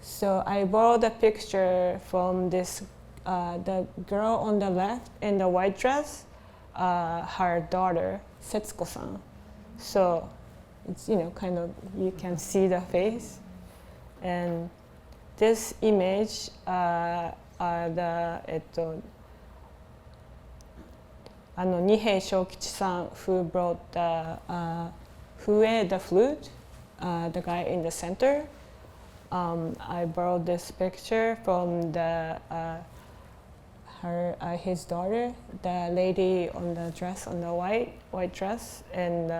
[SPEAKER 2] So I borrowed a picture from this, the girl on the left in the white dress, her daughter, Setsuko-san. So it's, kind of, you can see the face. And this image are the, Nihei Shokichi-san, who brought the Fue, the flute, the guy in the center. I borrowed this picture from his daughter, the lady on the dress, on the white dress, and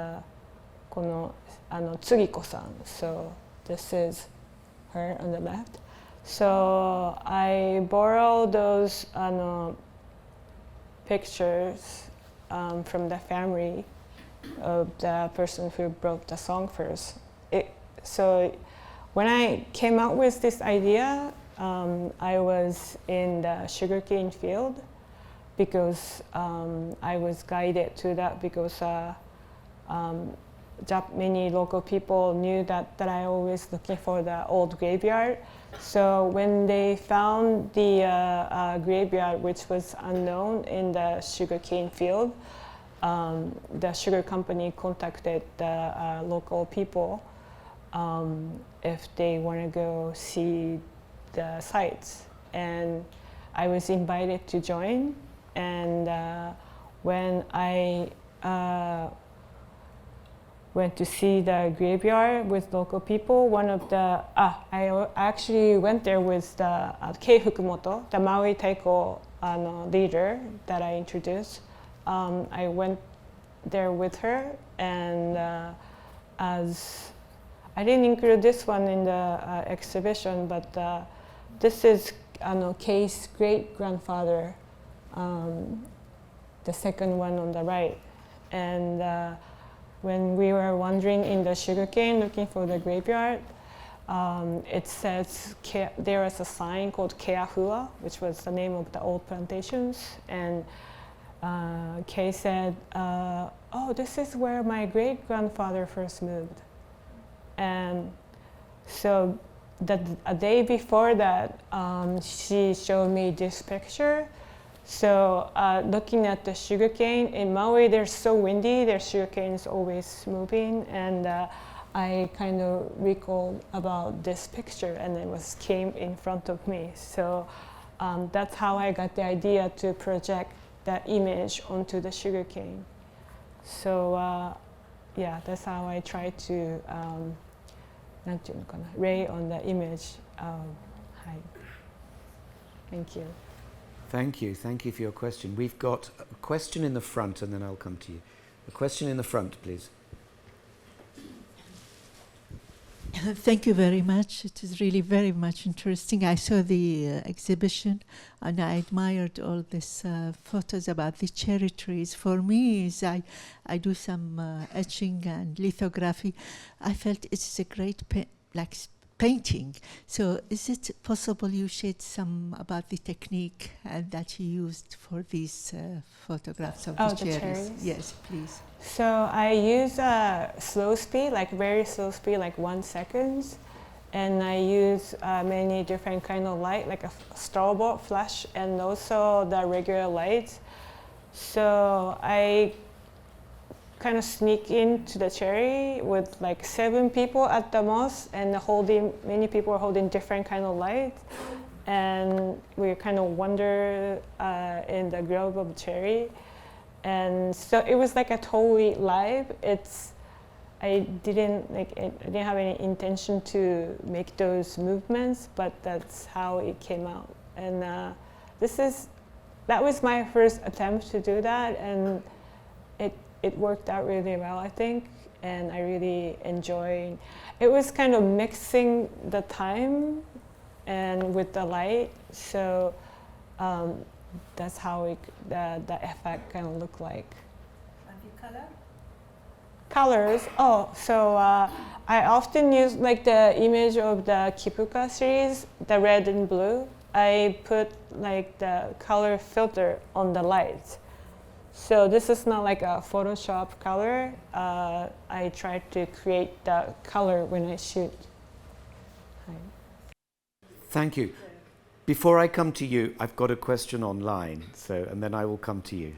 [SPEAKER 2] Tsugiko-san. So this is her on the left. So I borrowed those pictures from the family of the person who wrote the song first. So when I came out with this idea, I was in the sugarcane field because I was guided to that because many local people knew that I always looking for the old graveyard. So when they found the graveyard, which was unknown in the sugarcane field, the sugar company contacted the local people if they want to go see the sites. And I was invited to join. And when I went to see the graveyard with local people, one of the, I actually went there with the Kei Fukumoto, the Maui Taiko leader that I introduced. I went there with her, and as I didn't include this one in the exhibition, but this is Kei's great-grandfather, the second one on the right. And when we were wandering in the sugarcane looking for the graveyard, it says there is a sign called Keahua, which was the name of the old plantations. And Kei said, oh, this is where my great-grandfather first moved. And so a day before that, she showed me this picture. So looking at the sugarcane, in Maui they're so windy, their sugarcane is always moving, and I kind of recalled about this picture, and it came in front of me. So that's how I got the idea to project that image onto the sugarcane. So yeah, that's how I try to lay on the image. Hi. Thank you.
[SPEAKER 1] Thank you for your question. We've got a question in the front, and then I'll come to you. A question in the front, please.
[SPEAKER 14] Thank you very much. It is really very much interesting. I saw the exhibition, and I admired all these photos about the cherry trees. For me, as I do some etching and lithography, I felt it's a great painting. So is it possible you shed some about the technique that you used for these photographs of the cherries? Yes, please.
[SPEAKER 2] So I use slow speed, like very slow speed, like 1 second. And I use many different kind of light, like a starboard flash and also the regular lights. So I kind of sneak into the cherry with like 7 people at the most, and many people are holding different kind of lights, and we kind of wander in the grove of cherry. And so it was like a totally live. I didn't have any intention to make those movements, but that's how it came out. And that was my first attempt to do that, and it worked out really well, I think, and I really enjoyed. It was kind of mixing the time and with the light, so that's how the effect kind of looked like.
[SPEAKER 15] And the color?
[SPEAKER 2] Colors. Oh, so I often use like the image of the Kipuka series, the red and blue. I put like the color filter on the lights. So this is not like a Photoshop color. I try to create the color when I shoot. Hi.
[SPEAKER 1] Thank you. Before I come to you, I've got a question online, and then I will come to you.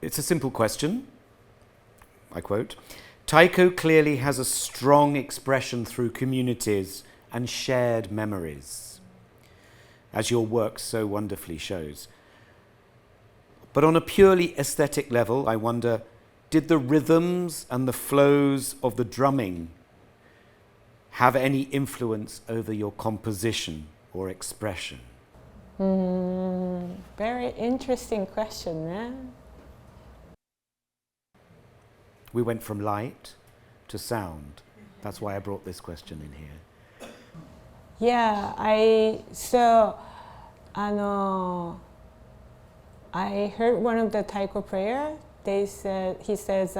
[SPEAKER 1] It's a simple question. I quote, Taiko clearly has a strong expression through communities and shared memories, as your work so wonderfully shows. But on a purely aesthetic level, I wonder, did the rhythms and the flows of the drumming have any influence over your composition or expression?
[SPEAKER 2] Very interesting question, eh?
[SPEAKER 1] We went from light to sound. That's why I brought this question in here.
[SPEAKER 2] Yeah, I heard one of the taiko prayer. He says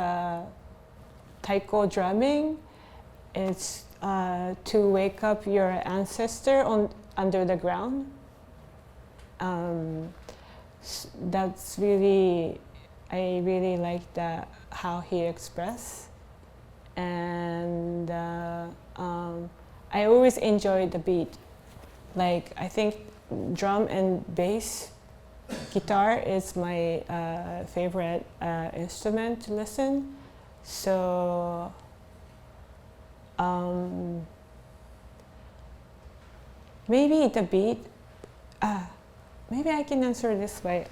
[SPEAKER 2] taiko drumming is to wake up your ancestor under the ground. That's really, I really liked how he expressed, and I always enjoyed the beat. Like, I think drum and bass guitar is my favorite instrument to listen. So maybe the beat, maybe I can answer this way.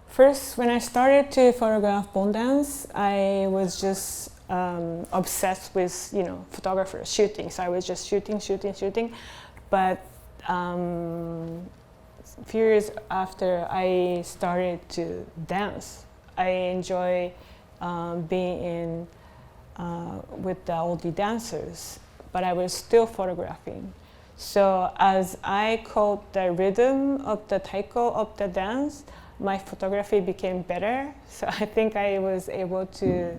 [SPEAKER 2] First, when I started to photograph bone dance, I was just obsessed with, photographers shooting. So I was just shooting. But a few years after I started to dance, I enjoy being in with all the dancers, but I was still photographing. So as I caught the rhythm of the taiko of the dance, my photography became better. So I think I was able to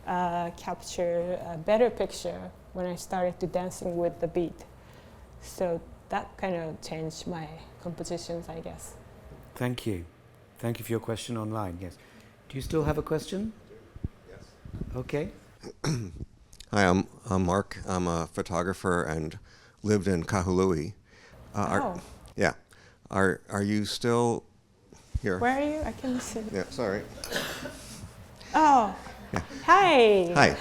[SPEAKER 2] capture a better picture when I started to dancing with the beat. So that kind of changed my compositions, I guess.
[SPEAKER 1] Thank you. Thank you for your question online. Yes. Do you still have a question?
[SPEAKER 15] Yes.
[SPEAKER 1] Okay.
[SPEAKER 15] Hi, I'm Mark. I'm a photographer and lived in Kahului. Yeah. Are you still here?
[SPEAKER 2] Where are you? I can't see.
[SPEAKER 15] Yeah, sorry.
[SPEAKER 2] Oh,
[SPEAKER 15] yeah.
[SPEAKER 2] Hi.
[SPEAKER 15] Hi.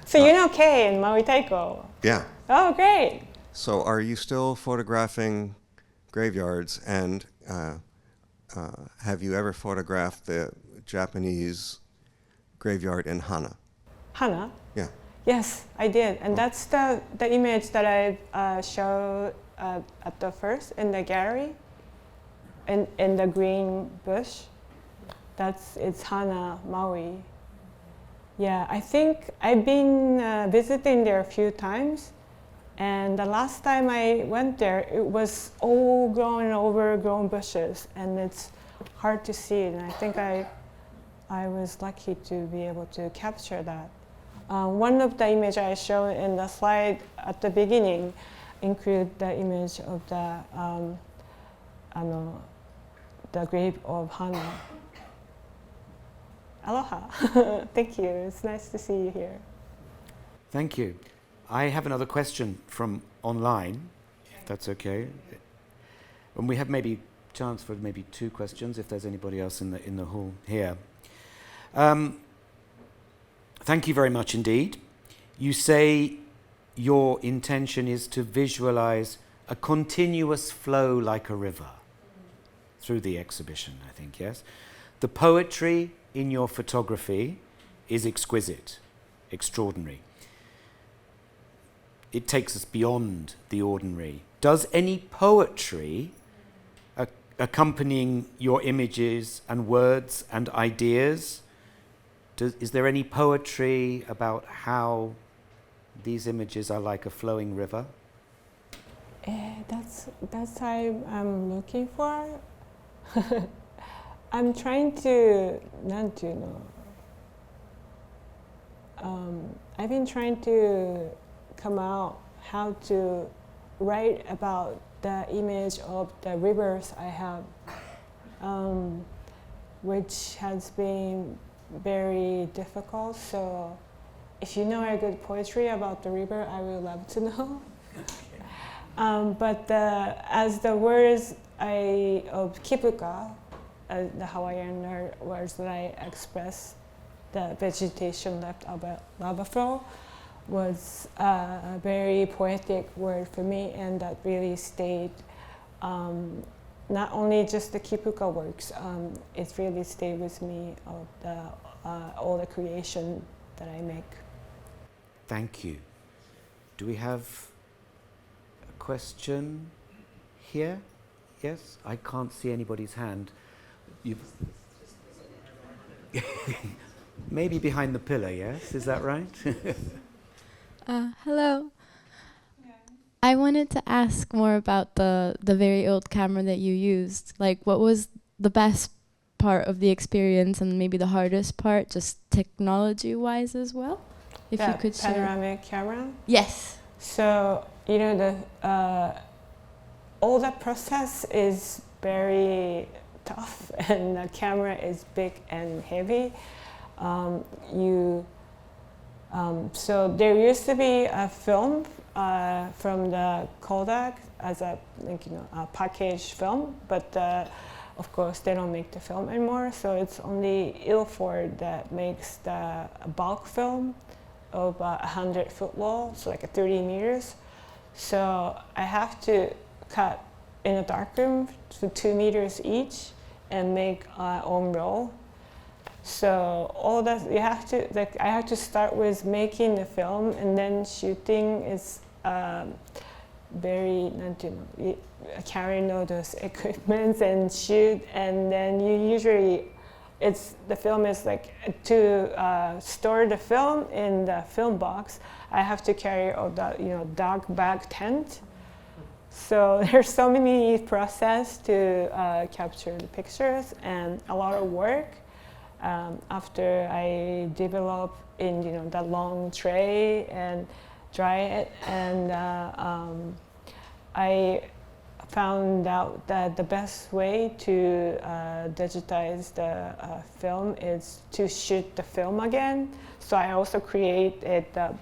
[SPEAKER 2] So you know Kei and Maui Taiko?
[SPEAKER 15] Yeah.
[SPEAKER 2] Oh, great.
[SPEAKER 15] So are you still photographing graveyards, and have you ever photographed the Japanese graveyard in Hana?
[SPEAKER 2] Hana?
[SPEAKER 15] Yeah.
[SPEAKER 2] Yes, I did. And that's the image that I showed at the first in the gallery, in the green bush. It's Hana, Maui. Yeah, I think I've been visiting there a few times. And the last time I went there, it was all overgrown bushes, and it's hard to see. And I think I was lucky to be able to capture that. One of the images I showed in the slide at the beginning include the image of the grave of Hana. Aloha. Thank you. It's nice to see you here.
[SPEAKER 1] Thank you. I have another question from online, if that's okay. And we have maybe chance for maybe 2 questions if there's anybody else in the hall here. Thank you very much indeed. You say your intention is to visualize a continuous flow like a river through the exhibition, I think, yes? The poetry in your photography is exquisite, extraordinary. It takes us beyond the ordinary. Does any poetry accompanying your images and words and ideas, is there any poetry about how these images are like a flowing river?
[SPEAKER 2] That's what I'm looking for. I'm trying to, I've been trying to come out how to write about the image of the rivers I have, which has been very difficult. So if you know a good poetry about the river, I would love to know. But as the words of kipuka, the Hawaiian words that I express, the vegetation left of a lava flow, was a very poetic word for me, and that really stayed, not only just the kipuka works, it really stayed with me of all the creation that I make.
[SPEAKER 1] Thank you. Do we have a question here? Yes? I can't see anybody's hand. Maybe behind the pillar, yes? Is that right?
[SPEAKER 16] Hello. I wanted to ask more about the very old camera that you used. Like, what was the best part of the experience and maybe the hardest part, just technology-wise as well? If you could share.
[SPEAKER 2] Panoramic camera?
[SPEAKER 16] Yes.
[SPEAKER 2] So, all that process is very tough and the camera is big and heavy. So there used to be a film from the Kodak as a package film, but of course they don't make the film anymore. So it's only Ilford that makes the bulk film of 100-foot roll, so like 30 meters. So I have to cut in a darkroom to 2 meters each and make our own roll. So all that you have to, like, I have to start with making the film, and then shooting is very, carrying all those equipments and shoot, and then you usually, the film is like, to store the film in the film box, I have to carry all the, dog bag tent. So there's so many process to capture the pictures and a lot of work. After I develop in the long tray and dry it, and I found out that the best way to digitize the film is to shoot the film again. So I also created the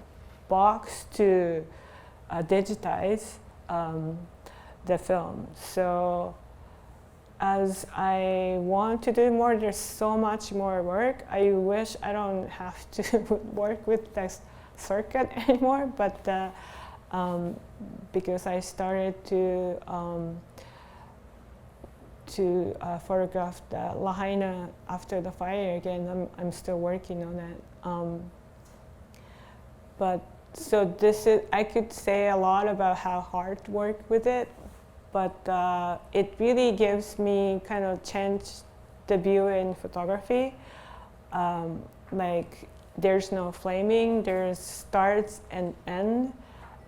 [SPEAKER 2] box to digitize the film. So as I want to do more, there's so much more work. I wish I don't have to work with the circuit anymore, but because I started to photograph the Lahaina after the fire again, I'm still working on it. But so this is, I could say a lot about how hard to work with it, but it really gives me kind of change the view in photography. Like there's no flaming, there's starts and end.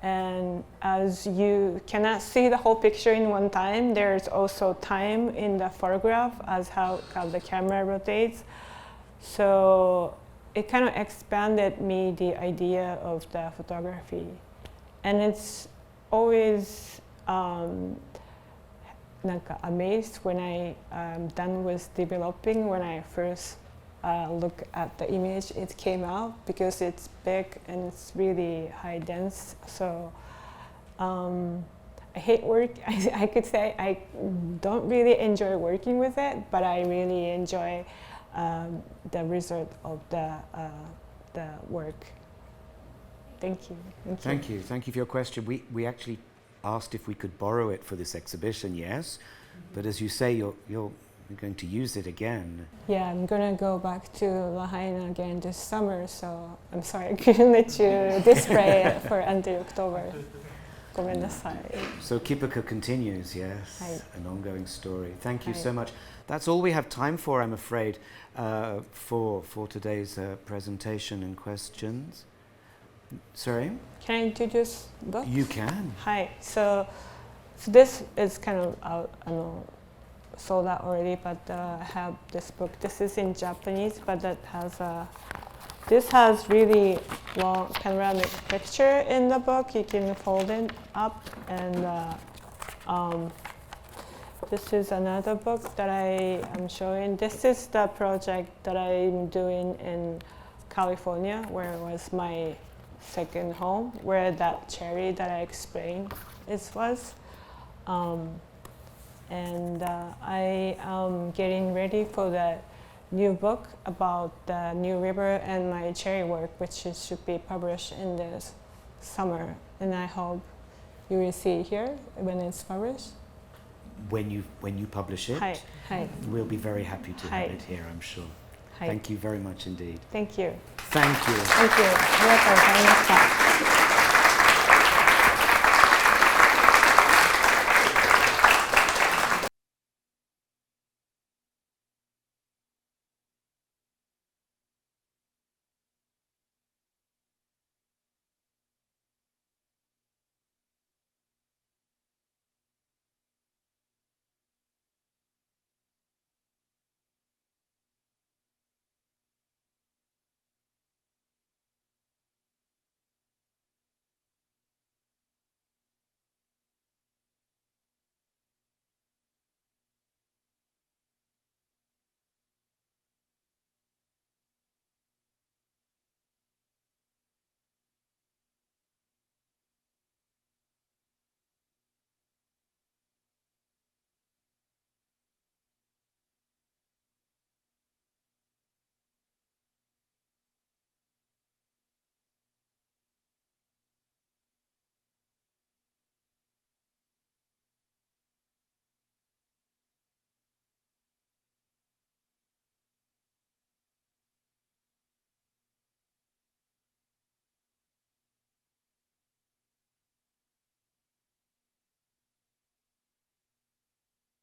[SPEAKER 2] And as you cannot see the whole picture in one time, there's also time in the photograph as how the camera rotates. So it kind of expanded me the idea of the photography. And it's always amazed when I'm done with developing, when I first look at the image it came out, because it's big and it's really high dense. So I hate work. I could say I don't really enjoy working with it, but I really enjoy the result of the work. Thank you.
[SPEAKER 1] Thank you. Thank you for your question. We actually asked if we could borrow it for this exhibition, yes. But as you say, you're going to use it again.
[SPEAKER 2] Yeah, I'm gonna go back to Lahaina again this summer, so I'm sorry I couldn't let you display it for until October.
[SPEAKER 1] So Kipuka continues, yes, an ongoing story. Thank you so much. That's all we have time for, I'm afraid, for today's presentation and questions. Sorry?
[SPEAKER 2] Can I introduce the book?
[SPEAKER 1] You can.
[SPEAKER 2] Hi. So this is kind of out, sold out already, but I have this book. This is in Japanese, but that has this has really long panoramic picture in the book. You can fold it up, and this is another book that I am showing. This is the project that I'm doing in California, where it was my second home, where that cherry that I explained was. And I am getting ready for the new book about the New River and my cherry work, which should be published in this summer. And I hope you will see it here when it's published.
[SPEAKER 1] When you publish it, we'll be very happy to have it here, I'm sure. Thank you very much indeed.
[SPEAKER 2] Thank you.
[SPEAKER 1] Thank you.
[SPEAKER 2] Thank you.